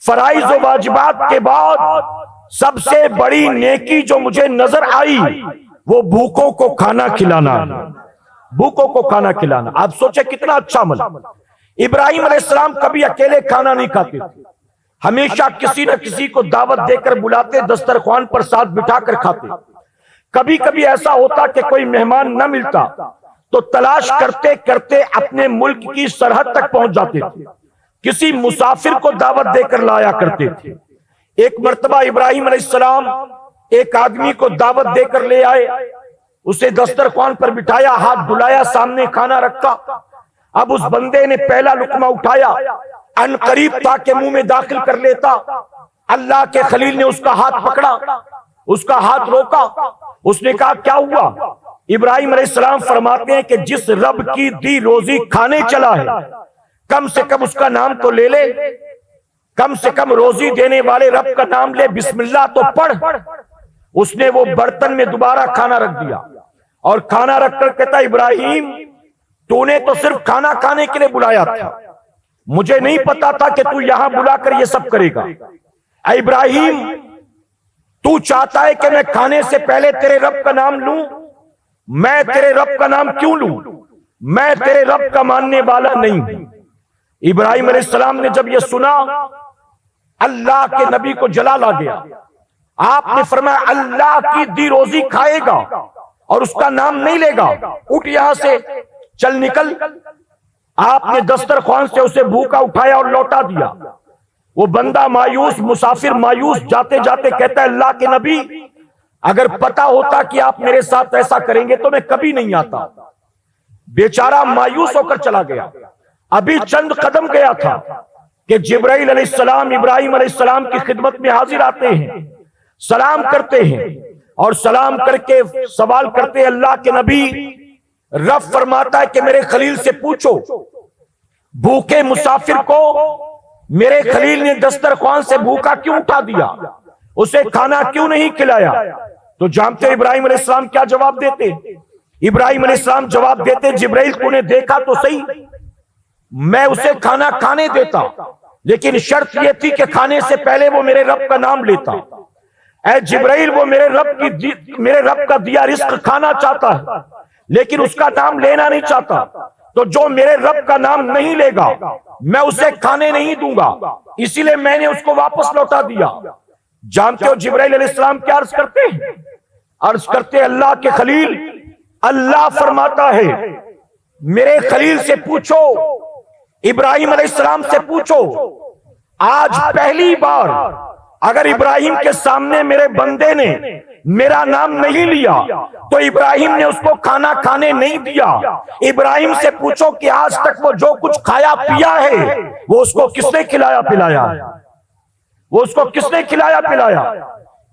فرائض و واجبات کے بعد سب سے بڑی نیکی جو مجھے نظر آئی وہ بھوکوں کو کھانا کھلانا ہے، بھوکوں کو کھانا کھلانا۔ آپ سوچیں کتنا اچھا عمل۔ ابراہیم علیہ السلام کبھی اکیلے کھانا نہیں کھاتے تھے، ہمیشہ کسی نہ کسی کو دعوت دے کر بلاتے، دسترخوان پر ساتھ بٹھا کر کھاتے۔ کبھی کبھی ایسا ہوتا کہ کوئی مہمان نہ ملتا تو تلاش کرتے کرتے اپنے ملک کی سرحد تک پہنچ جاتے تھے، کسی مسافر کو دعوت دے کر لایا کرتے تھے۔ ایک مرتبہ ابراہیم علیہ السلام ایک آدمی کو دعوت دے کر لے آئے، اسے دسترخوان پر بٹھایا، ہاتھ دھلایا، سامنے کھانا رکھا۔ اب اس بندے نے پہلا لقمہ اٹھایا، ان قریب تاکہ منہ میں داخل کر لیتا، اللہ کے خلیل نے اس کا ہاتھ پکڑا، اس کا ہاتھ روکا۔ اس نے کہا کیا ہوا؟ ابراہیم علیہ السلام فرماتے ہیں کہ جس رب کی دی روزی کھانے چلا ہے، کم سے کم اس کا نام تو لے لے، کم سے کم روزی دینے والے رب کا نام لے، بسم اللہ تو پڑھ۔ اس نے وہ برتن میں دوبارہ کھانا رکھ دیا، اور کھانا رکھ کر کہتا ابراہیم تو نے تو صرف کھانا کھانے کے لیے بلایا تھا، مجھے نہیں پتا تھا کہ تو یہاں بلا کر یہ سب کرے گا۔ اے ابراہیم تو چاہتا ہے کہ میں کھانے سے پہلے تیرے رب کا نام لوں؟ میں تیرے رب کا نام کیوں لوں؟ میں تیرے رب کا ماننے والا نہیں ہوں۔ ابراہیم علیہ السلام نے جب یہ سنا، اللہ کے نبی کو جلال آ گیا۔ آپ نے فرمایا اللہ کی دی روزی کھائے گا اور اس کا نام نہیں لے گا، اٹھ یہاں سے، چل نکل۔ آپ نے دسترخوان سے اسے بھوکا اٹھایا اور لوٹا دیا۔ وہ بندہ مایوس، مسافر مایوس جاتے جاتے کہتا ہے اللہ کے نبی اگر پتا ہوتا کہ آپ میرے ساتھ ایسا کریں گے تو میں کبھی نہیں آتا۔ بیچارہ مایوس ہو کر چلا گیا۔ ابھی چند قدم گیا تھا کہ جبرائیل علیہ السلام ابراہیم علیہ السلام کی خدمت میں حاضر آتے ہیں، سلام کرتے ہیں، اور سلام کر کے سوال کرتے ہیں اللہ کے نبی رب فرماتا ہے کہ میرے خلیل سے پوچھو بھوکے مسافر کو میرے خلیل نے دسترخوان سے بھوکا کیوں اٹھا دیا، اسے کھانا کیوں نہیں کھلایا؟ تو جانتے ابراہیم علیہ السلام کیا جواب دیتے؟ ابراہیم علیہ السلام جواب دیتے جبرائیل تو نے دیکھا تو صحیح، میں اسے کھانا کھانے دیتا، لیکن شرط یہ تھی کہ کھانے سے پہلے وہ میرے رب کا نام لیتا۔ اے جبرائیل وہ میرے رب کا دیا رزق کھانا چاہتا ہے لیکن اس کا نام لینا نہیں چاہتا، تو جو میرے رب کا نام نہیں لے گا میں اسے کھانے نہیں دوں گا، اسی لیے میں نے اس کو واپس لوٹا دیا۔ جانتے ہو جبرائیل علیہ السلام کیا عرض کرتے ہیں؟ عرض کرتے اللہ کے خلیل، اللہ فرماتا ہے میرے خلیل سے پوچھو، ابراہیم علیہ السلام سے پوچھو، آج پہلی بار اگر ابراہیم کے سامنے میرے بندے نے میرا نام نہیں لیا تو ابراہیم نے اس کو کھانا کھانے نہیں دیا. ابراہیم سے پوچھو کہ آج تک وہ جو کچھ کھایا پیا ہے وہ اس کو کس نے کھلایا پلایا؟ وہ اس کو کس نے کھلایا پلایا؟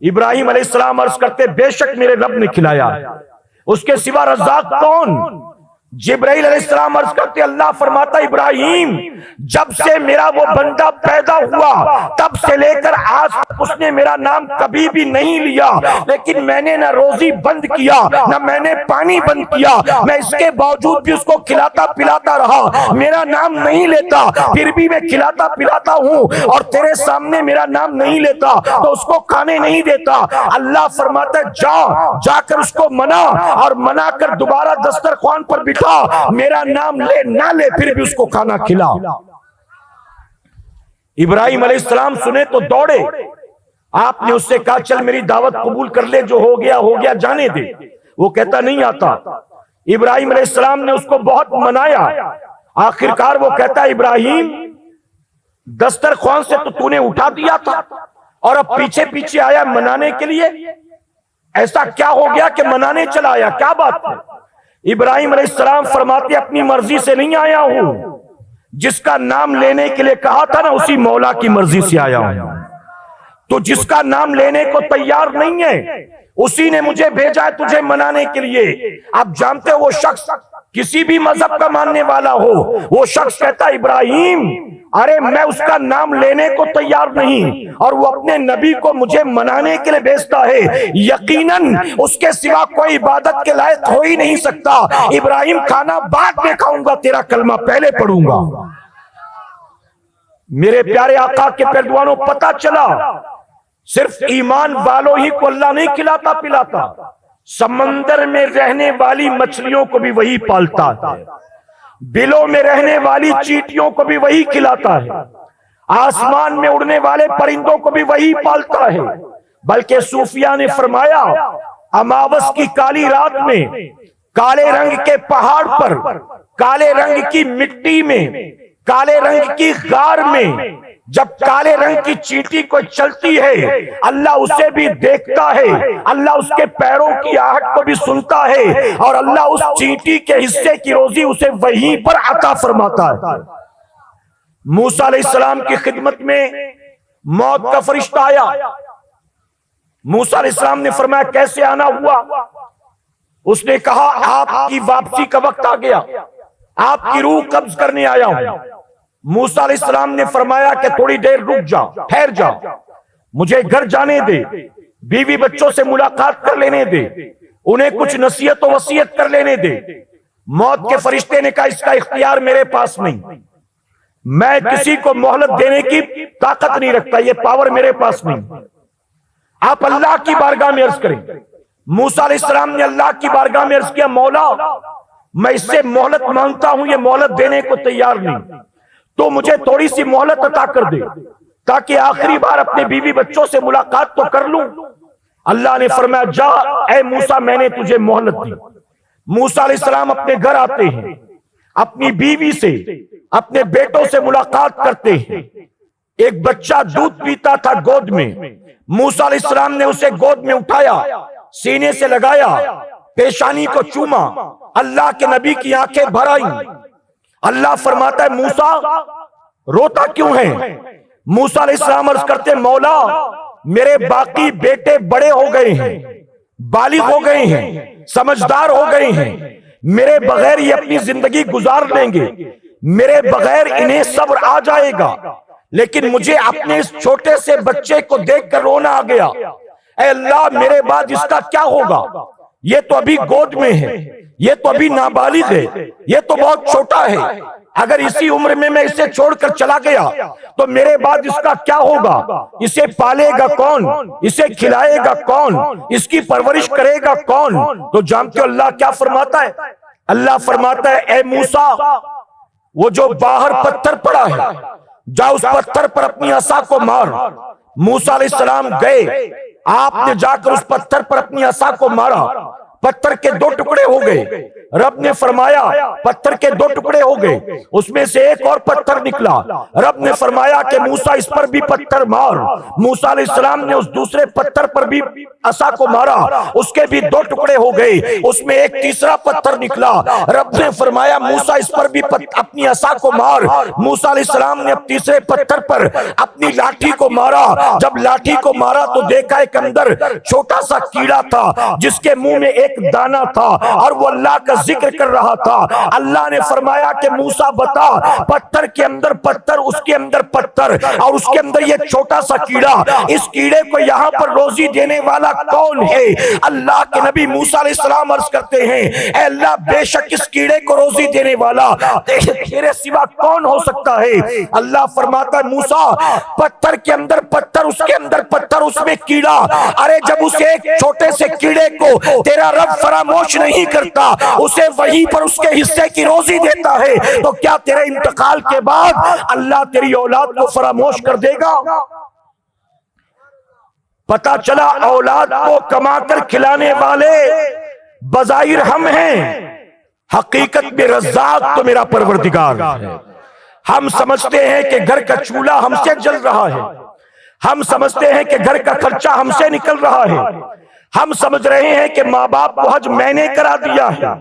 ابراہیم علیہ السلام عرض کرتے بے شک میرے رب نے کھلایا. اس کے سوا رزاق کون؟ جبرائیل علیہ السلام عرض کرتے اللہ فرماتا ابراہیم جب سے میرا وہ بندہ پیدا ہوا تب سے لے کر آج تک اس نے میرا نام کبھی بھی نہیں لیا، لیکن میں نے نہ روزی بند کیا نہ میں نے پانی بند کیا، میں اس کے باوجود بھی اس کو کھلاتا پلاتا رہا. میرا نام نہیں لیتا پھر بھی میں کھلاتا پلاتا ہوں، اور تیرے سامنے میرا نام نہیں لیتا تو اس کو کھانے نہیں دیتا. اللہ فرماتا ہے جا کر اس کو منا، اور منا کر دوبارہ دسترخوان پر بٹھا، میرا نام لے نہ لے پھر بھی اس کو کھانا کھلا. ابراہیم علیہ السلام سنے تو دوڑے. آپ نے اس سے کہا چل میری دعوت قبول کر لے، جو ہو گیا جانے دے. وہ کہتا نہیں آتا. ابراہیم علیہ السلام نے اس کو بہت منایا. آخرکار وہ کہتا ابراہیم دسترخوان سے تو نے اٹھا دیا تھا اور اب پیچھے پیچھے آیا منانے کے لیے، ایسا کیا ہو گیا کہ منانے چلا آیا؟ کیا بات ہے؟ ابراہیم علیہ السلام فرماتے اپنی مرضی سے نہیں آیا ہوں، جس کا نام لینے کے لیے کہا تھا نا اسی مولا کی مرضی سے آیا ہوں. تو جس کا نام لینے کو تیار نہیں ہے اسی نے مجھے بھیجا ہے تجھے منانے کے لیے. آپ جانتے ہو وہ شخص کسی بھی مذہب کا ماننے والا ہو، وہ شخص کہتا ابراہیم ارے میں اس کا نام لینے کو تیار نہیں، اور وہ اپنے نبی کو مجھے منانے کے لیے بھیجتا ہے. یقیناً اس کے سوا کوئی عبادت کے لائق ہو ہی نہیں سکتا. ابراہیم کھانا بعد میں کھاؤں گا، تیرا کلمہ پہلے پڑھوں گا. میرے پیارے آقا کے پہلوانوں پتہ چلا صرف ایمان والوں ہی کو اللہ نہیں کھلاتا پلاتا، سمندر میں رہنے والی مچھلیوں کو بھی وہی پالتا ہے، بلوں میں رہنے والی چیٹیوں کو بھی وہی کھلاتا ہے، آسمان میں اڑنے والے پرندوں کو بھی وہی پالتا ہے. بلکہ صوفیاء نے فرمایا اماوس کی کالی رات میں کالے رنگ کے پہاڑ پر، کالے رنگ کی مٹی میں، کالے رنگ کی غار میں جب کالے رنگ کی چیٹی کو چلتی ہے اللہ اسے بھی دیکھتا ہے، اللہ اس کے پیروں کی آہٹ کو بھی سنتا ہے، اور اللہ اس چیٹی کے حصے کی روزی اسے وہیں پر عطا فرماتا ہے. موسیٰ علیہ السلام کی خدمت میں موت کا فرشتہ آیا. موسیٰ علیہ السلام نے فرمایا کیسے آنا ہوا؟ اس نے کہا آپ کی واپسی کا وقت آ گیا، آپ کی روح قبض کرنے آیا ہوں. موسیٰ علیہ السلام نے فرمایا کہ تھوڑی دیر رک جا، ٹھہر جا، مجھے گھر جانے دے، بیوی بچوں سے ملاقات کر لینے دے، انہیں کچھ نصیحت و وصیت کر لینے دے. موت کے فرشتے نے کہا اس کا اختیار میرے پاس نہیں، میں کسی کو مہلت دینے کی طاقت نہیں رکھتا، یہ پاور میرے پاس نہیں. آپ اللہ کی بارگاہ میں عرض کریں. موسیٰ علیہ السلام نے اللہ کی بارگاہ میں عرض کیا مولا میں اس سے مہلت مانگتا ہوں، یہ مہلت دینے کو تیار نہیں، تو مجھے تھوڑی سی مہلت عطا کر دے تاکہ آخری بار اپنے بیوی بچوں سے ملاقات تو کر لوں. اللہ نے فرمایا جا اے موسیٰ میں نے تجھے مہلت دی. موسیٰ علیہ السلام اپنے گھر آتے ہیں، اپنی بیوی سے اپنے بیٹوں سے ملاقات کرتے ہیں. ایک بچہ دودھ پیتا تھا گود میں، موسیٰ علیہ السلام نے اسے گود میں اٹھایا، سینے سے لگایا، پیشانی کو چوما، اللہ کے نبی کی آنکھیں بھر آئیں. اللہ فرماتا ہے موسیٰ روتا کیوں ہے؟ موسیٰ علیہ السلام عرض کرتے مولا میرے باقی بیٹے بڑے ہو گئے ہیں، بالغ ہو گئے ہیں، سمجھدار ہو گئے ہیں، میرے بغیر یہ اپنی زندگی گزار لیں گے، میرے بغیر انہیں صبر آ جائے گا، لیکن مجھے اپنے اس چھوٹے سے بچے کو دیکھ کر رونا آ گیا. اے اللہ میرے بعد اس کا کیا ہوگا؟ یہ تو ابھی گود میں ہے، یہ تو ابھی نابالغ ہے، یہ تو بہت چھوٹا ہے، اگر اسی عمر میں اسے چھوڑ کر چلا گیا تو میرے بعد اس کا کیا ہوگا؟ اسے پالے گا کون؟ اسے کھلائے گا کون؟ اس کی پرورش کرے گا کون؟ تو جانتے ہو اللہ کیا فرماتا ہے؟ اللہ فرماتا ہے اے موسیٰ وہ جو باہر پتھر پڑا ہے جا اس پتھر پر اپنی عصا کو مار. موسیٰ علیہ السلام گئے، آپ نے جا کر اس پتھر پر اپنی عصا کو مارا، پتھر کے 2 ٹکڑے ہو گئے. رب نے فرمایا پتھر کے 2 ٹکڑے ہو گئے، اس میں سے ایک اور پتھر نکلا، رب نے فرمایا کہ موسیٰ اس پر بھی پتھر مار، موسیٰ علیہ السلام نے اس دوسرے پتھر پر بھی عصا کو مارا، اس کے بھی 2 ٹکڑے ہو گئے، اس میں ایک تیسرا پتھر نکلا، رب نے فرمایا موسیٰ اس پر بھی اپنی عصا کو مار، موسیٰ علیہ السلام نے اب تیسرے پتھر پر اپنی لاٹھی کو مارا، جب لاٹھی کو مارا تو دیکھا ایک اندر چھوٹا سا کیڑا تھا جس کے منہ میں ایک دانہ تھا اور وہ اللہ کا ذکر کر رہا تھا۔ اللہ نے فرمایا کہ موسیٰ بتا، پتھر کے اندر پتھر، اس کے اندر پتھر اور اس کے اندر یہ چھوٹا سا کیڑا، اس کیڑے کو یہاں پر روزی دینے والا کون ہے؟ اللہ کے نبی موسیٰ علیہ السلام عرض کرتے ہیں اے اللہ بے شک اس کیڑے کو روزی دینے والا تیرے سوا کون ہو سکتا ہے؟ اللہ فرماتا ہے موسیٰ پتھر کے اندر پتھر، اس کے اندر پتھر، اس میں کیڑا، ارے جب اسے ایک چھوٹے سے کیڑے کو تیرا رب فراموش نہیں کرتا، اسے وہیں پر اس کے حصے کی روزی دیتا ہے، تو کیا تیرے انتقال کے بعد اللہ تیری اولاد کو فراموش کر دے گا؟ پتا چلا اولاد کو کما کر کھلانے والے بظاہر ہم ہیں، حقیقت میں رزاق تو میرا پروردگار ہے۔ ہم سمجھتے ہیں کہ گھر کا چولہا ہم سے جل رہا ہے، ہم سمجھتے ہیں کہ گھر کا خرچہ ہم سے نکل رہا ہے، ہم سمجھ رہے ہیں کہ ماں باپ کو حج میں نے کرا دیا ہے،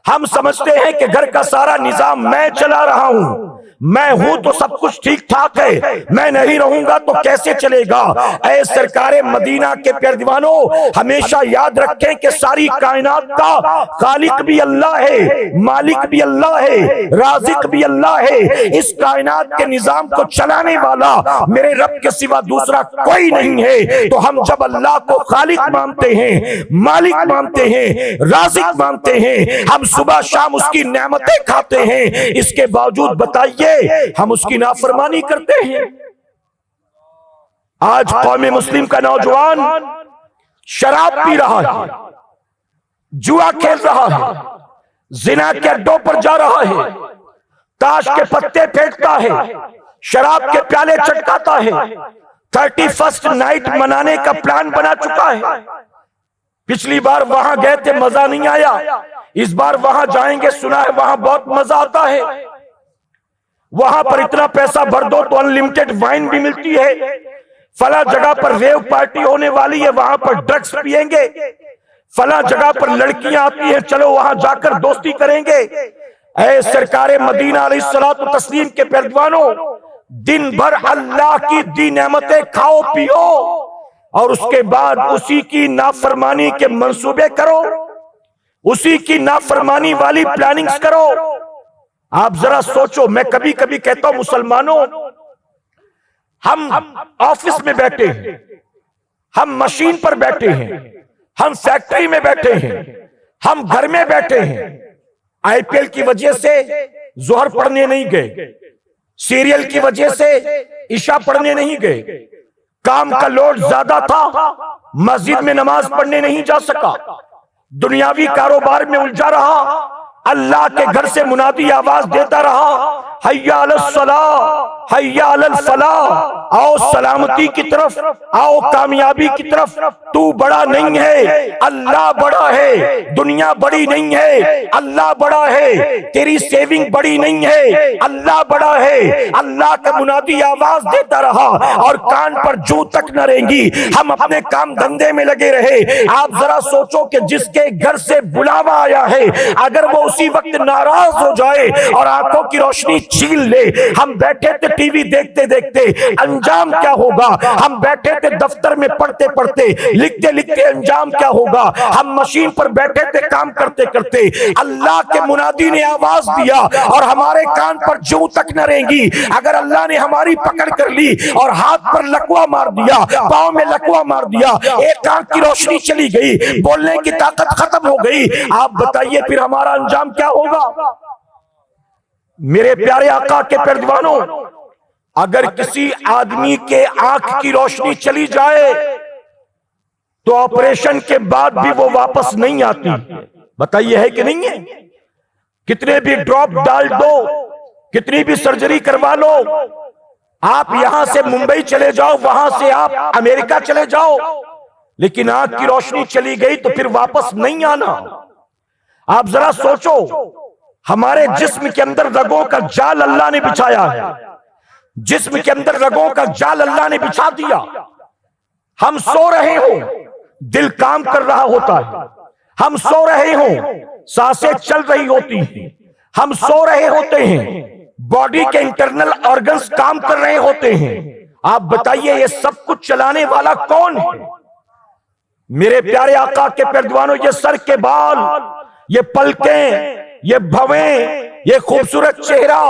ہم سمجھتے ہیں کہ گھر کا سارا نظام میں چلا رہا ہوں، میں ہوں تو سب کچھ ٹھیک ٹھاک ہے، میں نہیں رہوں گا تو کیسے چلے گا؟ اے سرکار مدینہ کے پیارے دیوانوں، ہمیشہ یاد رکھیں کہ ساری کائنات کا خالق بھی اللہ ہے، مالک بھی اللہ ہے، رازق بھی اللہ ہے، اس کائنات کے نظام کو چلانے والا میرے رب کے سوا دوسرا کوئی نہیں ہے۔ تو ہم جب اللہ کو خالق مانتے ہیں، مالک مانتے ہیں، رازق مانتے ہیں، ہم صبح شام اس کی نعمتیں کھاتے ہیں، اس کے باوجود بتائیے ہم اس کی نافرمانی کرتے ہیں۔ آج قوم مسلم کا نوجوان شراب پی رہا ہے، جوا کھیل رہا ہے، زنا کے اڈوں پر جا رہا ہے، تاش کے پتے پھینکتا ہے، شراب کے پیالے چٹکاتا ہے، 31st نائٹ منانے کا پلان بنا چکا ہے۔ پچھلی بار وہاں گئے تھے مزہ نہیں آیا، اس بار وہاں جائیں گے، سنا ہے وہاں بہت مزہ آتا ہے، وہاں پر اتنا پیسہ بھر دو تو انلمیٹڈ وائن بھی ملتی ہے، فلاں جگہ پر ریو پارٹی ہونے والی ہے، وہاں پر ڈرگز پیئیں گے، فلاں جگہ پر لڑکیاں آتی ہیں، چلو وہاں جا کر دوستی کریں گے۔ اے سرکار مدینہ علیہ الصلوۃ والتسلیم کے پیروانوں، دن بھر اللہ کی دی نعمتیں کھاؤ پیو اور اس کے بعد اسی کی نافرمانی کے منصوبے کرو، اسی کی نافرمانی والی پلاننگز کرو۔ آپ ذرا سوچو، میں کبھی کبھی کہتا ہوں مسلمانوں، ہم آفس میں بیٹھے ہیں، ہم مشین پر بیٹھے ہیں، ہم فیکٹری میں بیٹھے ہیں، ہم گھر میں بیٹھے ہیں، آئی پی ایل کی وجہ سے ظہر پڑھنے نہیں گئے، سیریل کی وجہ سے عشاء پڑھنے نہیں گئے، کام کا لوڈ زیادہ تھا، مسجد میں نماز پڑھنے نہیں جا سکا، دنیاوی کاروبار میں الجھا رہا، اللہ کے گھر سے منادی آواز دیتا رہا، حی علی الصلاۃ، حی علی الفلاح، آؤ سلامتی کی طرف، آؤ کامیابی کی طرف۔ تو بڑا نہیں ہے، اللہ بڑا ہے، دنیا بڑی نہیں ہے، اللہ بڑا ہے، تیری سیونگ بڑی نہیں ہے، اللہ بڑا ہے۔ اللہ کا منادی آواز دیتا رہا اور کان پر جو تک نہ رہیں، ہم اپنے کام دھندے میں لگے رہے۔ آپ ذرا سوچو کہ جس کے گھر سے بلاوا آیا ہے، اگر وہ اسی وقت ناراض ہو جائے اور آنکھوں کی روشنی چھین لے، ہم بیٹھے تھے ٹی وی دیکھتے دیکھتے، انجام کیا ہوگا؟ ہم بیٹھے تھے دفتر میں پڑھتے پڑھتے، لکھتے لکھتے، انجام کیا ہوگا؟ ہم مشین پر بیٹھے تھے کام کرتے کرتے، اللہ کے منادی نے آواز دیا اور ہمارے کان پر جو تک نہ رہیں گی۔ اگر اللہ نے ہماری پکڑ کر لی اور ہاتھ پر لکوا مار دیا، پاؤں میں لکوا مار دیا، ایک آنکھ کی روشنی چلی گئی، بولنے کی طاقت ختم ہو گئی، آپ بتائیے پھر ہمارا انجام کیا ہوگا؟ میرے پیارے آقا کے پیروانوں، اگر کسی آدمی کے آنکھ کی روشنی چلی جائے تو آپریشن کے بعد بھی وہ واپس نہیں آتی، بتائیے ہے کہ نہیں ہے؟ کتنے بھی ڈراپ ڈال دو، کتنی بھی سرجری کروا لو، آپ یہاں سے ممبئی چلے جاؤ، وہاں سے آپ امریکہ چلے جاؤ، لیکن آنکھ کی روشنی چلی گئی تو پھر واپس نہیں آنا۔ آپ ذرا سوچو، ہمارے جسم کے اندر رگوں کا جال اللہ نے بچھایا ہے، جسم کے اندر رگوں کا جال اللہ نے بچھا دیا. ہم سو رہے ہوں دل کام کر رہا ہوتا ہے، ہم سو رہے ہوں سانسیں چل رہی ہوتی ہیں، ہم سو رہے ہوتے ہیں باڈی کے انٹرنل آرگنز کام کر رہے ہوتے ہیں. آپ بتائیے یہ سب کچھ چلانے والا کون ہے؟ میرے پیارے آقا کے پیروانوں، یہ سر کے بال، یہ پلکیں، یہ بھویں، یہ خوبصورت چہرہ،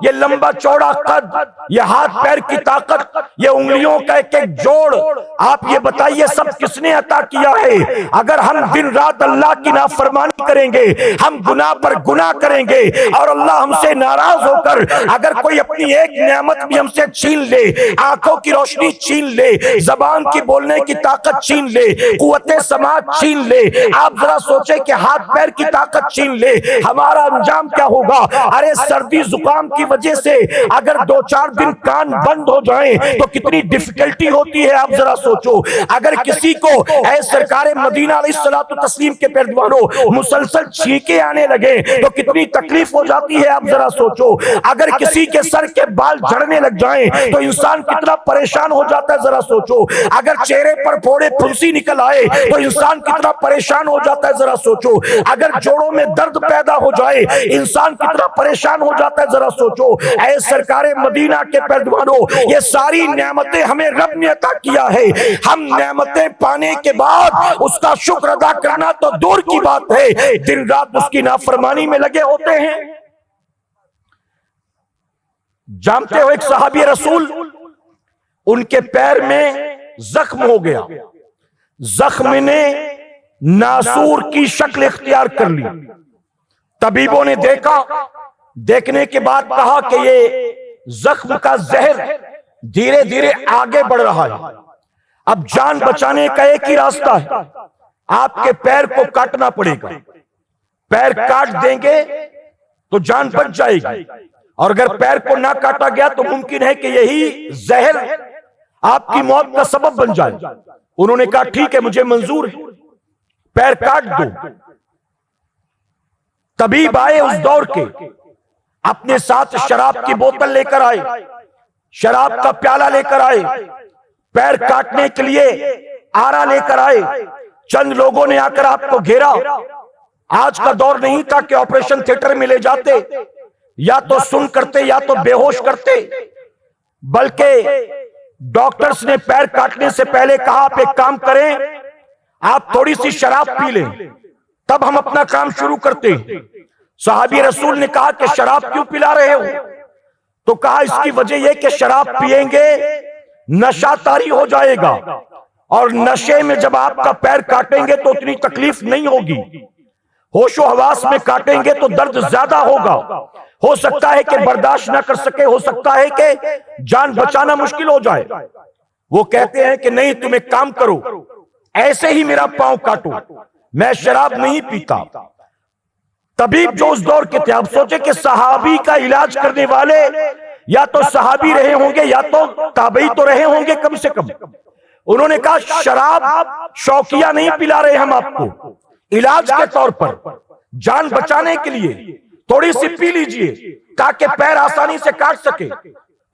یہ لمبا چوڑا قد، یہ ہاتھ پیر کی طاقت، یہ انگلیوں کا ایک ایک جوڑ، آپ یہ بتائیے سب کس نے عطا کیا ہے؟ اگر ہم دن رات اللہ کی نافرمانی کریں گے، ہم گناہ پر گناہ کریں گے اور اللہ ہم سے ناراض ہو کر اگر کوئی اپنی ایک نعمت بھی ہم سے چھین لے، آنکھوں کی روشنی چھین لے، زبان کی بولنے کی طاقت چھین لے، قوت سماعت چھین لے، آپ ذرا سوچیں کہ ہاتھ پیر کی طاقت چھین لے، ہمارا انجام کیا ہوگا؟ ارے سردی زکام کی وجہ سے اگر 2-4 دن کان بند ہو جائیں تو کتنی ڈیفیکلٹی ہوتی ہے، آپ ذرا سوچو. اگر کسی کو اے سرکار مدینہ علیہ الصلوۃ والتسلیم کے پیروانوں مسلسل چھینکیں آنے لگے تو کتنی تکلیف ہو جاتی ہے، آپ ذرا سوچو. اگر کسی کے سر کے بال جھڑنے لگ جائیں تو انسان کتنا پریشان ہو جاتا ہے، ذرا سوچو. اگر چہرے پر پھوڑے پھنسی نکل آئے تو انسان کتنا پریشان ہو جاتا ہے، ذرا سوچو. اگر جوڑوں میں درد پیدا ہو جائے انسان کتنا پریشان ہو جاتا ہے، ذرا سوچو. اے سرکار مدینہ کے پیروانوں، یہ ساری نعمتیں ہمیں رب نے عطا کیا ہے. ہم نعمتیں پانے کے بعد اس کا شکر ادا کرنا تو دور کی بات ہے، دن رات اس کی نافرمانی میں لگے ہوتے ہیں. جانتے ہو ایک صحابی رسول، ان کے پیر میں زخم ہو گیا، زخم نے ناسور کی شکل اختیار کر لی. طبیبوں نے دیکھا، دیکھنے کے بعد کہا کہ یہ زخم کا زہر دھیرے دھیرے آگے بڑھ رہا ہے، اب جان بچانے کا ایک ہی راستہ ہے، آپ کے پیر کو کاٹنا پڑے گا. پیر کاٹ دیں گے تو جان بچ جائے گی، اور اگر پیر کو نہ کاٹا گیا تو ممکن ہے کہ یہی زہر آپ کی موت کا سبب بن جائے. انہوں نے کہا ٹھیک ہے، مجھے منظور ہے، پیر کاٹ دو. طبیب آئے اس دور کے، اپنے ساتھ شراب کی بوتل لے کر آئے، شراب کا پیالہ لے کر آئے، پیر کاٹنے کے لیے آرا لے کر آئے. چند لوگوں نے آ کر آپ کو گھیرا. آج کا دور نہیں تھا کہ آپریشن تھیٹر میں لے جاتے، یا تو سن کرتے یا تو بے ہوش کرتے، بلکہ ڈاکٹرز نے پیر کاٹنے سے پہلے کہا آپ ایک کام کریں، آپ تھوڑی سی شراب پی لیں تب ہم اپنا کام شروع کرتے ہیں. صحابی رسول نے کہا کہ شراب کیوں پلا رہے ہو؟ تو کہا اس کی وجہ یہ کہ شراب پیئیں گے نشہ طاری ہو جائے گا، اور نشے میں جب آپ کا پیر کاٹیں گے تو اتنی تکلیف نہیں ہوگی، ہوش و حواس میں کاٹیں گے تو درد زیادہ ہوگا، ہو سکتا ہے کہ برداشت نہ کر سکے، ہو سکتا ہے کہ جان بچانا مشکل ہو جائے. وہ کہتے ہیں کہ نہیں، تم ایک کام کرو، ایسے ہی میرا پاؤں کاٹو، میں شراب نہیں پیتا. طبیب جو اس دور کے تھے، آپ سوچیں کہ صحابی کا علاج کرنے والے یا تو صحابی رہے ہوں گے یا تو تابعی تو رہے ہوں گے کم سے کم. انہوں نے کہا شراب شوقیہ نہیں پلا رہے ہم آپ کو، علاج کے طور پر جان بچانے کے لیے تھوڑی سی پی لیجئے تاکہ پیر آسانی سے کاٹ سکے.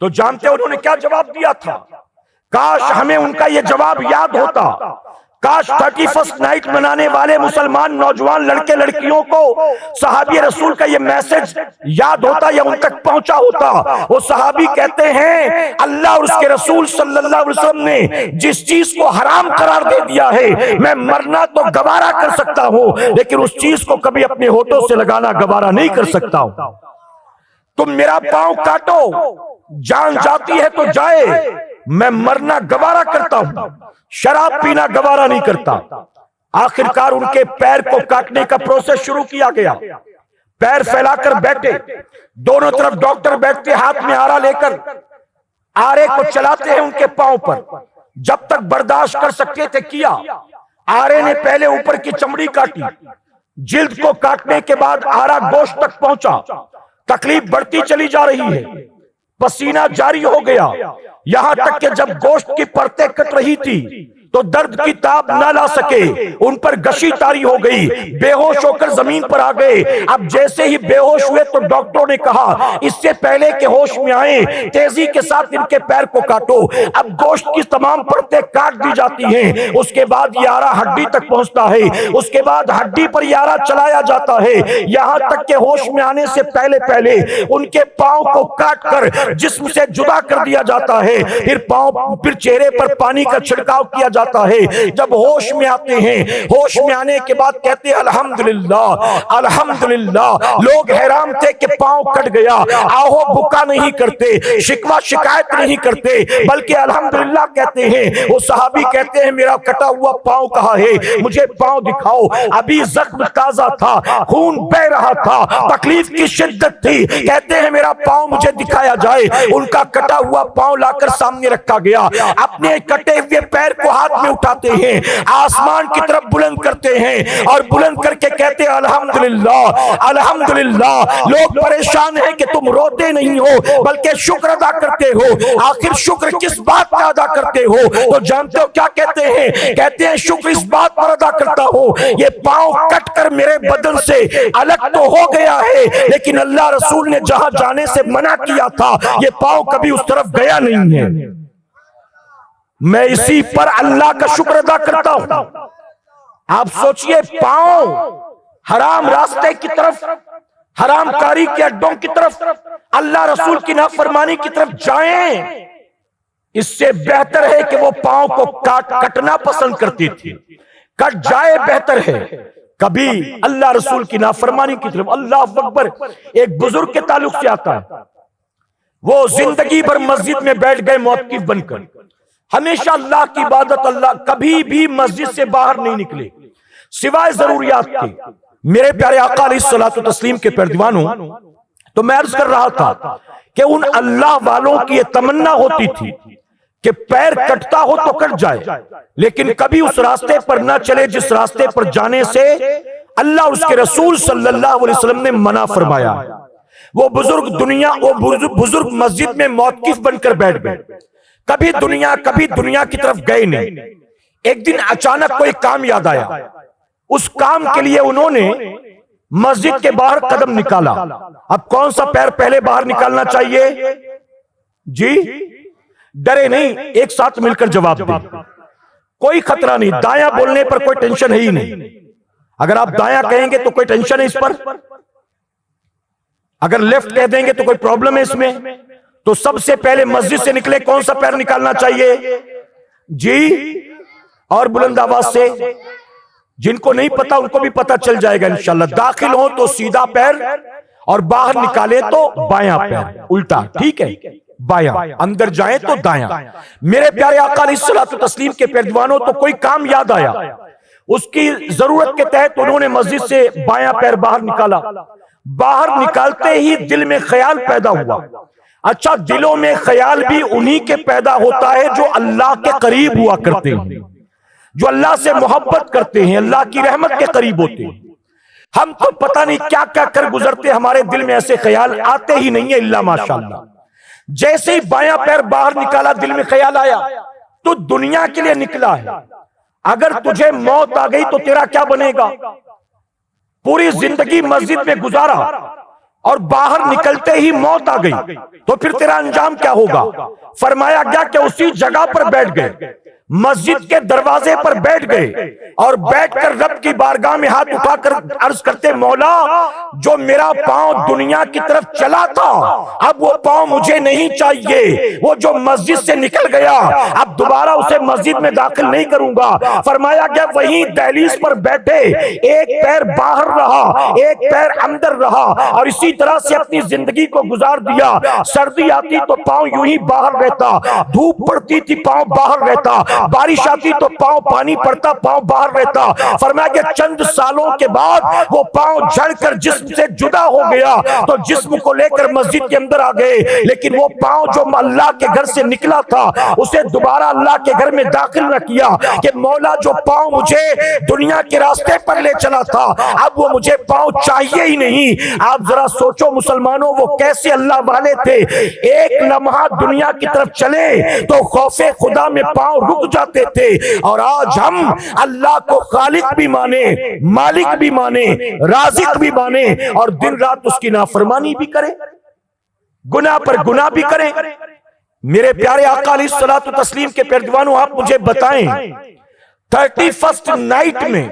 تو جانتے انہوں نے کیا جواب دیا تھا؟ کاش ہمیں ان کا یہ جواب یاد ہوتا، کاش 31 نائٹ منانے والے مسلمان نوجوان لڑکے لڑکیوں کو صحابی رسول کا یہ میسج یاد ہوتا یا ان تک پہنچا ہوتا. وہ صحابی کہتے ہیں اللہ اور اس کے رسول صلی اللہ علیہ وسلم نے جس چیز کو حرام قرار دے دیا ہے، میں مرنا تو گوارا کر سکتا ہوں لیکن اس چیز کو کبھی اپنے ہونٹوں سے لگانا گوارا نہیں کر سکتا ہوں. تم میرا پاؤں کاٹو، جان جاتی ہے تو جائے، میں مرنا گوارا کرتا ہوں، شراب پینا گوارا نہیں کرتا. آخرکار ان کے پیر کو کاٹنے کا پروسیس شروع کیا گیا. پیر پھیلا کر بیٹھے، دونوں طرف ڈاکٹر بیٹھتے، ہاتھ میں آرا لے کر آرے کو چلاتے ہیں ان کے پاؤں پر. جب تک برداشت کر سکتے تھے کیا. آرے نے پہلے اوپر کی چمڑی کاٹی، جلد کو کاٹنے کے بعد آرا گوشت تک پہنچا. تکلیف بڑھتی چلی جا رہی ہے، پسینہ جاری ہو گیا، یہاں تک کہ جب گوشت کی پرتیں کٹ رہی تھی تو درد کی تاب نہ لا سکے، ان پر گشی تاری ہو گئی، بے ہوش ہو کر زمین پر آ گئے۔ اب جیسے ہی بے ہوش ہوئے تو ڈاکٹروں نے کہا اس سے پہلے کہ ہوش میں آئیں تیزی کے ساتھ ان کے پیر کو کاٹو۔ اب گوشت کی تمام پرتیں کاٹ دی جاتی ہیں، اس کے بعد یہ آرا ہڈی تک پہنچتا ہے، اس کے بعد ہڈی پر یہ آرا چلایا جاتا ہے، یہاں تک کہ ہوش میں آنے سے پہلے ان کے پاؤں کو کاٹ کر جسم سے جدا کر دیا جاتا ہے، پھر چہرے پر پانی کا چھڑکاؤ کیا جاتا ہے۔ جب ہوش میں آتے ہیں، ہوش میں آنے کے بعد کہتے ہیں الحمدللہ الحمدللہ۔ لوگ حیران تھے کہ پاؤں کٹ گیا، آہو بکا نہیں کرتے، شکوہ شکایت نہیں کرتے، بلکہ الحمدللہ کہتے ہیں۔ وہ صحابی کہتے ہیں میرا کٹا ہوا پاؤں کہاں ہے، مجھے پاؤں دکھاؤ۔ ابھی زخم تازہ تھا، خون بہ رہا تھا، تکلیف کی شدت تھی، کہتے ہیں میرا پاؤں مجھے دکھایا جائے۔ ان کا کٹا ہوا پاؤں لا کر سامنے رکھا گیا، اپنے کٹے ہوئے پیر کو ہاتھ میں اٹھاتے ہیں، آسمان کی طرف بلند کرتے ہیں اور بلند کر کے کہتے ہیں الحمدللہ الحمدللہ۔ لوگ پریشان ہیں کہ تم روتے نہیں ہو بلکہ شکر ادا کرتے ہو، آخر شکر کس بات کا ادا کرتے ہو؟ تو جانتے ہو کیا کہتے ہیں؟ کہتے ہیں شکر اس بات پر ادا کرتا ہوں یہ پاؤں کٹ کر میرے بدن سے الگ تو ہو گیا ہے، لیکن اللہ رسول نے جہاں جانے سے منع کیا تھا یہ پاؤں کبھی اس طرف گیا نہیں ہے، میں اسی پر اللہ کا شکر ادا کرتا ہوں۔ آپ سوچئے پاؤں حرام راستے کی طرف، حرام کاری کے اڈوں کی طرف، اللہ رسول کی نافرمانی کی طرف جائیں، اس سے بہتر ہے کہ وہ پاؤں کو کٹنا پسند کرتی تھی، کٹ جائے بہتر ہے۔ کبھی اللہ رسول کی نافرمانی کی طرف، اللہ اکبر۔ ایک بزرگ کے تعلق سے آتا ہے، وہ زندگی بھر مسجد میں بیٹھ گئے معتکف بن کر، ہمیشہ اللہ کی عبادت، اللہ کبھی بھی مسجد سے باہر نہیں نکلے سوائے ضروریات کے۔ میرے پیارے آقا علیہ الصلوۃ والتسلیم کے پیروانوں، تو میں عرض کر رہا تھا کہ ان اللہ والوں کی یہ تمنا ہوتی تھی کہ پیر کٹتا ہو تو کٹ جائے، لیکن کبھی اس راستے پر نہ چلے جس راستے پر جانے سے اللہ اور اس کے رسول صلی اللہ علیہ وسلم نے منع فرمایا۔ وہ بزرگ مسجد میں معتکف بن کر بیٹھ گئے، کبھی دنیا کی طرف گئے نہیں۔ ایک دن اچانک کوئی کام یاد آیا، اس کام کے لیے انہوں نے مسجد کے باہر قدم نکالا۔ اب کون سا پیر پہلے باہر نکالنا چاہیے؟ جی ڈرے نہیں، ایک ساتھ مل کر جواب دیں، کوئی خطرہ نہیں، دایاں بولنے پر کوئی ٹینشن ہے ہی نہیں۔ اگر آپ دایاں کہیں گے تو کوئی ٹینشن ہے اس پر، اگر لیفٹ کہہ دیں گے تو کوئی پرابلم ہے اس میں۔ تو سب سے پہلے مسجد سے نکلے کون سا پیر نکالنا چاہیے؟ جی اور بلند آواز سے، جن کو نہیں پتا ان کو بھی پتا چل جائے گا انشاءاللہ۔ داخل ہو تو سیدھا پیر اور باہر نکالے تو بایاں پیر، الٹا، ٹھیک ہے، بایاں، اندر جائیں تو دایاں۔ میرے پیارے آقا علیہ الصلوۃ والتسلیم کے پیروانوں، تو کوئی کام یاد آیا، اس کی ضرورت کے تحت انہوں نے مسجد سے بایاں پیر باہر نکالا۔ باہر نکالتے ہی دل میں خیال پیدا ہوا۔ اچھا، دلوں میں خیال بھی انہی کے پیدا ہوتا ہے جو اللہ کے قریب ہوا کرتے ہیں، جو اللہ سے محبت کرتے ہیں، اللہ کی رحمت کے قریب ہوتے ہیں۔ ہم تو پتہ نہیں کیا کیا کر گزرتے، ہمارے دل میں ایسے خیال آتے ہی نہیں ہیں الا ماشاءاللہ۔ جیسے ہی بایاں پیر باہر نکالا دل میں خیال آیا، تو دنیا کے لیے نکلا ہے، اگر تجھے موت آ گئی تو تیرا کیا بنے گا؟ پوری زندگی مسجد میں گزارا اور باہر نکلتے ہی موت آ گئی تو پھر تیرا انجام کیا ہوگا؟ فرمایا گیا کہ اسی جگہ پر بیٹھ گئے، مسجد کے دروازے پر بیٹھ گئے اور بیٹھ کر رب کی بارگاہ میں ہاتھ اٹھا کر عرض کرتے، مولا جو میرا پاؤں دنیا کی طرف چلا تھا اب وہ پاؤں مجھے نہیں چاہیے، وہ جو مسجد سے نکل گیا اب دوبارہ اسے مسجد میں داخل نہیں کروں گا۔ فرمایا گیا وہیں دہلیز پر بیٹھے، ایک پیر باہر رہا ایک پیر اندر رہا اور اسی طرح سے اپنی زندگی کو گزار دیا۔ سردی آتی تو پاؤں یوں ہی باہر رہتا، دھوپ پڑتی تھی پاؤں باہر رہتا، بارش آتی تو پاؤں پانی پڑتا پاؤں باہر رہتا۔ فرمایا کہ چند سالوں کے بعد وہ پاؤں جھڑ کر جسم سے جدا ہو گیا تو جسم کو لے کر مسجد کے اندر آ گئے، لیکن وہ پاؤں جو اللہ کے گھر سے نکلا تھا اسے دوبارہ اللہ کے گھر میں داخل نہ کیا کہ مولا جو پاؤں مجھے دنیا کے راستے پر لے چلا تھا اب وہ مجھے پاؤں چاہیے ہی نہیں۔ آپ ذرا سوچو مسلمانوں وہ کیسے اللہ والے تھے، ایک لمحہ دنیا کی طرف چلے تو خوف خدا میں پاؤں رک جاتے تھے، اور آج ہم اللہ کو خالق بھی مانے، مالک بھی مانے، رازق بھی مانے، اور دن رات اس کی نافرمانی بھی کریں، گناہ پر گناہ بھی کریں۔ میرے پیارے آقا علیہ الصلوۃ والتسلیم کے پیروانوں، آپ مجھے بتائیں 31st نائٹ میں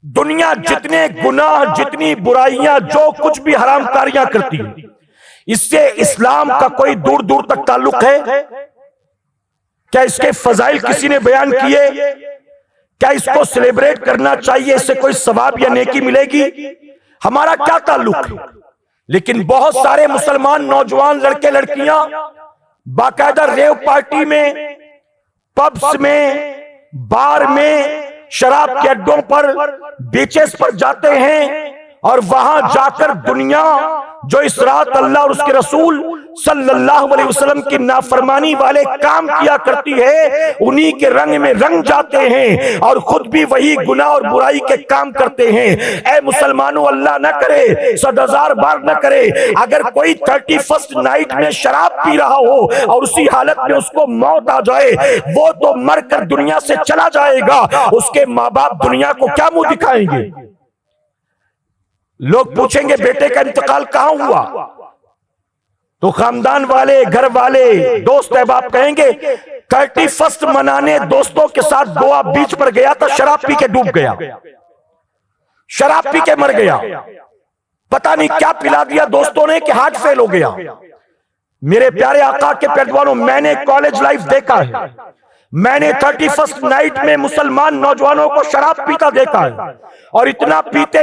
دنیا جتنے گناہ، جتنی برائیاں، جو کچھ بھی حرام کاریاں کرتی ہیں، اس سے اسلام کا کوئی دور دور تک تعلق ہے؟ کیا اس کے فضائل کسی نے بیان کیے؟ کیا اس کو سیلیبریٹ کرنا چاہیے؟ اس سے کوئی ثواب یا نیکی ملے گی؟ ہمارا کیا تعلق ہے؟ لیکن بہت سارے مسلمان نوجوان لڑکے لڑکیاں باقاعدہ ریو پارٹی میں، پبز میں، بار میں، شراب کے اڈوں پر، بیچز پر جاتے ہیں، اور وہاں جا کر دنیا جو اس رات اللہ اور اس کے رسول صلی اللہ علیہ وسلم کی نافرمانی والے کام کیا کرتی ہے، انہی کے رنگ میں رنگ جاتے ہیں، اور خود بھی وہی گناہ اور برائی کے کام کرتے ہیں۔ اے مسلمانوں، اللہ نہ کرے، 100,000 بار نہ کرے، اگر کوئی 31st نائٹ میں شراب پی رہا ہو اور اسی حالت میں اس کو موت آ جائے، وہ تو مر کر دنیا سے چلا جائے گا، اس کے ماں باپ دنیا کو کیا منہ دکھائیں گے؟ لوگ پوچھیں گے بیٹے کا انتقال کہاں ہوا؟ تو خاندان والے، گھر والے، دوست احباب کہیں گے 31st منانے دوستوں کے ساتھ گوا بیچ پر گیا تھا، شراب پی کے ڈوب گیا، شراب پی کے مر گیا، پتہ نہیں کیا پلا دیا دوستوں نے کہ ہارٹ فیل ہو گیا۔ میرے پیارے آقا کے پیروانوں، میں نے کالج لائف دیکھا ہے، میں نے 31st نائٹ میں مسلمان نوجوانوں کو شراب پیتا دیکھا ہے، اور اتنا پیتے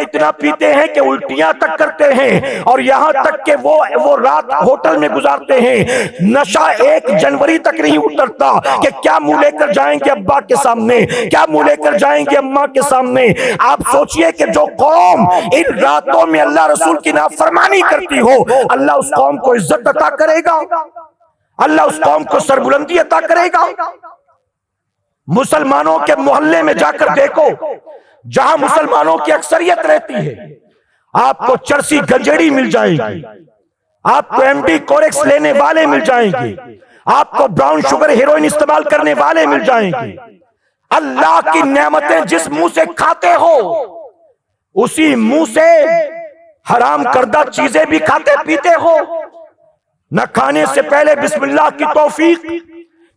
ہیں کہ الٹیاں تک کرتے ہیں، اور یہاں تک کہ وہ رات ہوٹل میں گزارتے ہیں۔ نشہ 1 جنوری تک نہیں اترتا کہ کیا منہ لے کر جائیں گے ابا کے سامنے، کیا منہ لے کر جائیں گے اماں کے سامنے۔ آپ سوچئے کہ جو قوم ان راتوں میں اللہ رسول کی نافرمانی کرتی ہو، اللہ اس قوم کو عزت عطا کرے گا، اللہ اس قوم کو سربلندی عطا کرے گا۔ مسلمانوں کے محلے میں جا کر دیکھو، جہاں مسلمانوں کی اکثریت رہتی ہے، آپ کو چرسی گنجیڑی مل جائے گی، آپ کو ایم ڈی کورکس لینے والے مل جائیں گے، آپ کو براؤن شوگر ہیروئن استعمال کرنے والے مل جائیں گے۔ اللہ کی نعمتیں جس منہ سے کھاتے ہو، اسی منہ سے حرام کردہ چیزیں بھی کھاتے پیتے ہو۔ نہ کھانے سے پہلے بسم اللہ کی توفیق،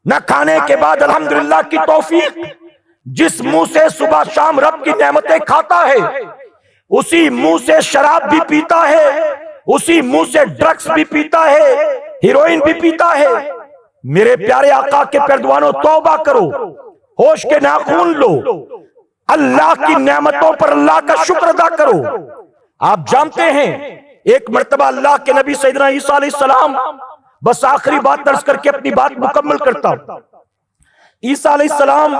نہ کھانے کے بعد الحمدللہ کی توفیق۔ جس منہ سے صبح شام رب کی نعمتیں کھاتا ہے، اسی منہ سے شراب بھی پیتا ہے، اسی منہ سے ڈرگز بھی پیتا ہے، ہیروئن بھی پیتا ہے۔ میرے پیارے آقا کے پیروانوں، توبہ کرو، ہوش کے ناخن لو، اللہ کی نعمتوں پر اللہ کا شکر ادا کرو۔ آپ جانتے ہیں ایک مرتبہ اللہ کے نبی سیدنا عیسیٰ علیہ السلام، بس آخری بات عرض کر کے اپنی بات مکمل کرتا ہوں۔ عیسیٰ علیہ السلام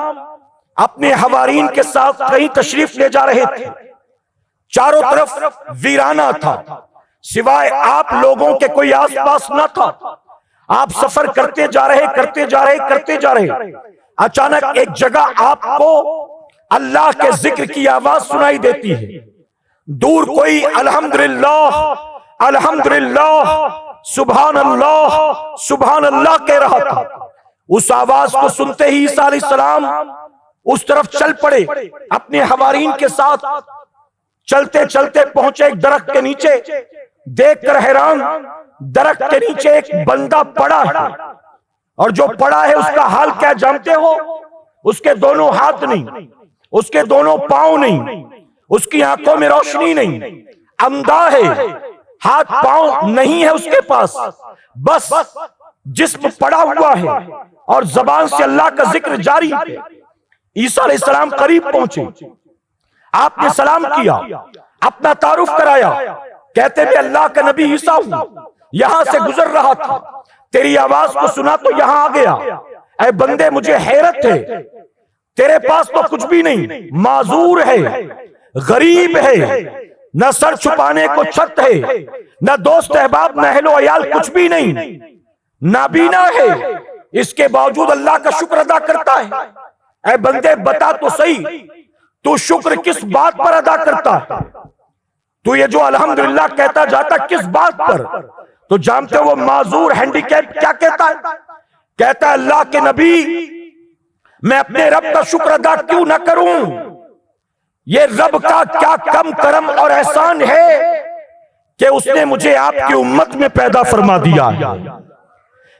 اپنے حوارین کے ساتھ کہیں تشریف لے جا رہے تھے، چاروں طرف ویرانہ تھا، سوائے آپ لوگوں کے کوئی آس پاس نہ تھا۔ آپ سفر کرتے جا رہے، اچانک ایک جگہ آپ کو اللہ کے ذکر کی آواز سنائی دیتی ہے، دور کوئی الحمدللہ الحمدللہ سبحان اللہ کہہ رہا تھا۔ اس آواز کو سنتے ہی عیسیٰ علیہ السلام اس طرف چل پڑے، اپنے حوارین کے ساتھ چلتے چلتے پہنچے ایک درخت کے نیچے۔ دیکھ کر حیران، درخت کے نیچے ایک بندہ پڑا ہے، اور جو پڑا ہے اس کا حال کیا جانتے ہو؟ اس کے دونوں ہاتھ نہیں، اس کے دونوں پاؤں نہیں، اس کی آنکھوں میں روشنی نہیں، اندھا ہے، ہاتھ پاؤں نہیں ہے اس کے پاس، بس جسم پڑا ہوا ہے اور زبان سے اللہ کا ذکر جاری ہے۔ عیسیٰ علیہ السلام قریب پہنچے، آپ نے سلام کیا، اپنا تعارف کرایا، کہتے میں اللہ کا نبی عیسیٰ ہوں، یہاں سے گزر رہا تھا، تیری آواز کو سنا تو یہاں آ گیا۔ اے بندے، مجھے حیرت ہے، تیرے پاس تو کچھ بھی نہیں، معذور ہے، غریب ہے، نہ سر چھپانے کو چھت ہے، نہ دوست احباب، نہ اہل و عیال، کچھ بھی نہیں، نابینا ہے، اس کے باوجود اللہ کا شکر ادا کرتا ہے۔ اے بندے، بتا تو صحیح، تو شکر کس بات پر ادا کرتا ہے؟ تو یہ جو الحمدللہ کہتا جاتا کس بات پر؟ تو جانتے ہو وہ معذور ہینڈی کیپ کیا کہتا ہے؟ کہتا ہے اللہ کے نبی، میں اپنے رب کا شکر ادا کیوں نہ کروں؟ یہ رب کا کیا کم کرم اور احسان ہے کہ اس نے مجھے آپ کی امت میں پیدا فرما دیا۔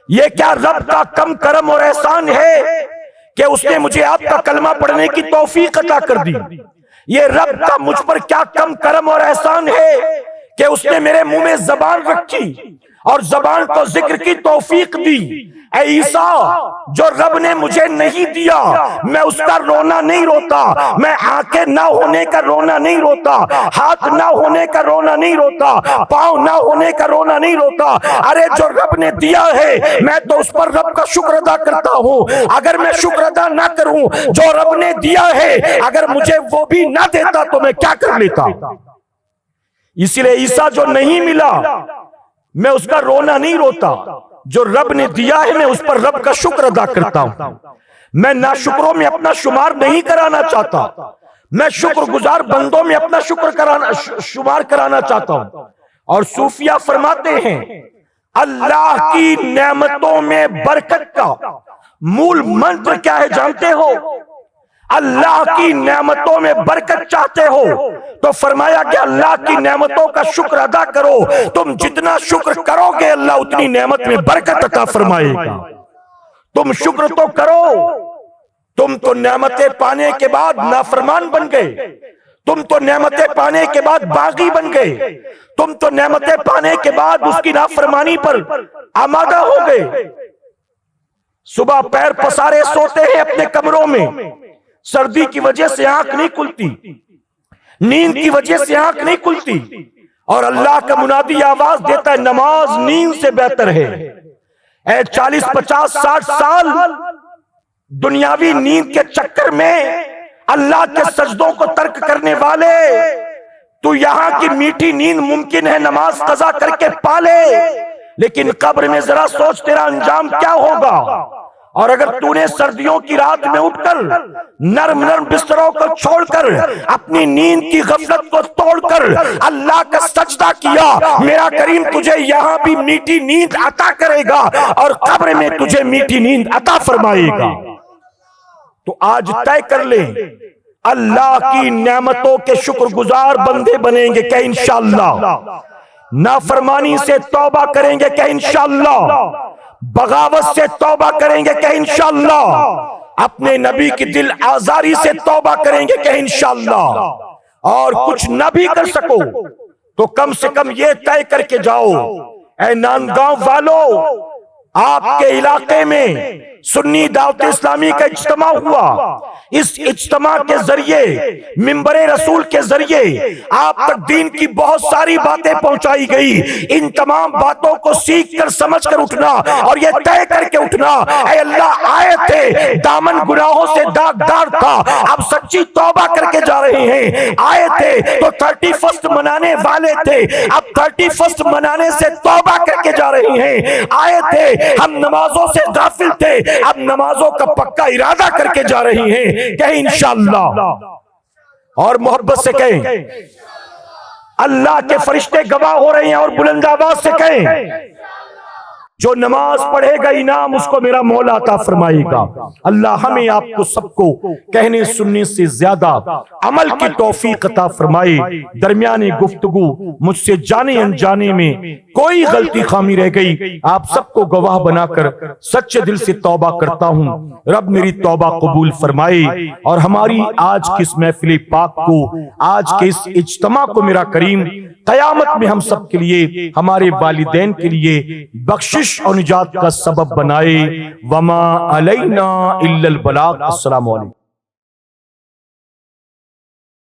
یہ کیا رب کا کم کرم اور احسان ہے کہ اس نے مجھے آپ کا کلمہ پڑھنے کی توفیق عطا کر دی۔ یہ رب کا مجھ پر کیا کم کرم اور احسان ہے کہ اس نے میرے منہ میں زبان رکھی اور زبان کو ذکر کی توفیق دی۔ اے عیسیٰ، جو رب نے مجھے نہیں دیا میں اس کا رونا نہیں روتا، میں آنکھیں نہ ہونے کا رونا نہیں روتا، ہاتھ نہ ہونے کا رونا نہیں روتا، پاؤں نہ ہونے کا رونا نہیں روتا۔ ارے جو رب نے دیا ہے میں تو اس پر رب کا شکر ادا کرتا ہوں۔ اگر میں شکر ادا نہ کروں جو رب نے دیا ہے، اگر مجھے وہ بھی نہ دیتا تو میں کیا کر لیتا؟ اسی لیے عیسیٰ جو نہیں ملا میں اس کا رونا نہیں روتا، جو رب نے دیا ہے میں اس پر رب کا شکر ادا کرتا ہوں۔ میں ناشکروں میں اپنا شمار نہیں کرانا چاہتا، میں شکر گزار بندوں میں اپنا شمار کرانا چاہتا ہوں۔ اور صوفیہ فرماتے ہیں اللہ کی نعمتوں میں برکت کا مول منتر کیا ہے جانتے ہو؟ اللہ کی نعمتوں میں برکت چاہتے ہو تو فرمایا کہ اللہ کی نعمتوں کا شکر ادا کرو، تم جتنا شکر کرو گے اللہ اتنی نعمت میں برکت عطا فرمائے گا۔ تم شکر تو کرو، تم تو نعمتیں پانے کے بعد نافرمان بن گئے، تم تو نعمتیں پانے کے بعد باغی بن گئے، تم تو نعمتیں پانے کے بعد اس کی نافرمانی پر آمادہ ہو گئے۔ صبح پیر پسارے سوتے ہیں اپنے کمروں میں، سردی کی وجہ سے آنکھ نہیں کھلتی، نیند کی وجہ سے آنکھ نہیں کھلتی، اور اللہ کا منادی آواز دیتا ہے نماز نیند سے بہتر ہے۔ اے 40 50 60 سال دنیاوی نیند کے چکر میں اللہ کے سجدوں کو ترک کرنے والے، تو یہاں کی میٹھی نیند ممکن ہے نماز قضا کر کے پالے، لیکن قبر میں ذرا سوچ تیرا انجام کیا ہوگا۔ اور اگر تو نے سردیوں کی رات میں اٹھ کر نرم نرم بستروں کو چھوڑ کر اپنی نیند کی غفلت کو توڑ کر اللہ کا سجدہ کیا، میرا کریم تجھے یہاں بھی میٹھی نیند عطا کرے گا اور قبر میں تجھے میٹھی نیند عطا فرمائے گا۔ تو آج طے کر لیں اللہ کی نعمتوں کے شکر گزار بندے بنیں گے کہ انشاءاللہ، نافرمانی سے توبہ کریں گے کہ انشاءاللہ، بغاوت سے توبہ کریں گے کہ انشاءاللہ، اپنے نبی کی دل آزاری سے توبہ کریں گے کہ انشاءاللہ۔ اور کچھ نہ بھی کر سکو تو کم سے کم یہ طے کر کے جاؤ، اے ناندگاؤں والو، آپ کے علاقے میں سنی دعوت اسلامی کا اجتماع ہوا، اس اجتماع کے ذریعے منبر رسول کے ذریعے آپ تک دین کی بہت ساری باتیں پہنچائی گئی۔ ان تمام باتوں کو سیکھ کر سمجھ کر اٹھنا اور یہ طے کر کے اٹھنا اے اللہ آئے تھے دامن گناہوں سے داغدار تھا، اب سچی توبہ کر کے جا رہے ہیں، آئے تھے تو 31 منانے والے تھے، اب 31 منانے سے توبہ کر کے جا رہے ہیں، آئے تھے ہم نمازوں سے غافل تھے اب نمازوں کا پکا ارادہ کر کے جا رہی ہیں کہ انشاءاللہ، اور محبت سے کہیں اللہ کے فرشتے گواہ ہو رہے ہیں اور بلند آواز سے کہیں جو نماز پڑھے گا انعام اس کو میرا مولا عطا فرمائے گا۔ اللہ ہمیں آپ کو سب کو کہنے سننے سے زیادہ عمل کی توفیق عطا فرمائے۔ درمیان گفتگو مجھ سے جانے انجانے میں کوئی غلطی خامی رہ گئی آپ سب کو گواہ بنا کر سچے دل سے توبہ کرتا ہوں، رب میری توبہ قبول فرمائے اور ہماری آج کی اس محفل پاک کو، آج کے اس اجتماع کو میرا کریم قیامت میں ہم سب کے لیے، ہمارے والدین کے لیے بخشش اور نجات کا سبب بنائے۔ وما علینا الا البلاغ۔ السلام علیکم۔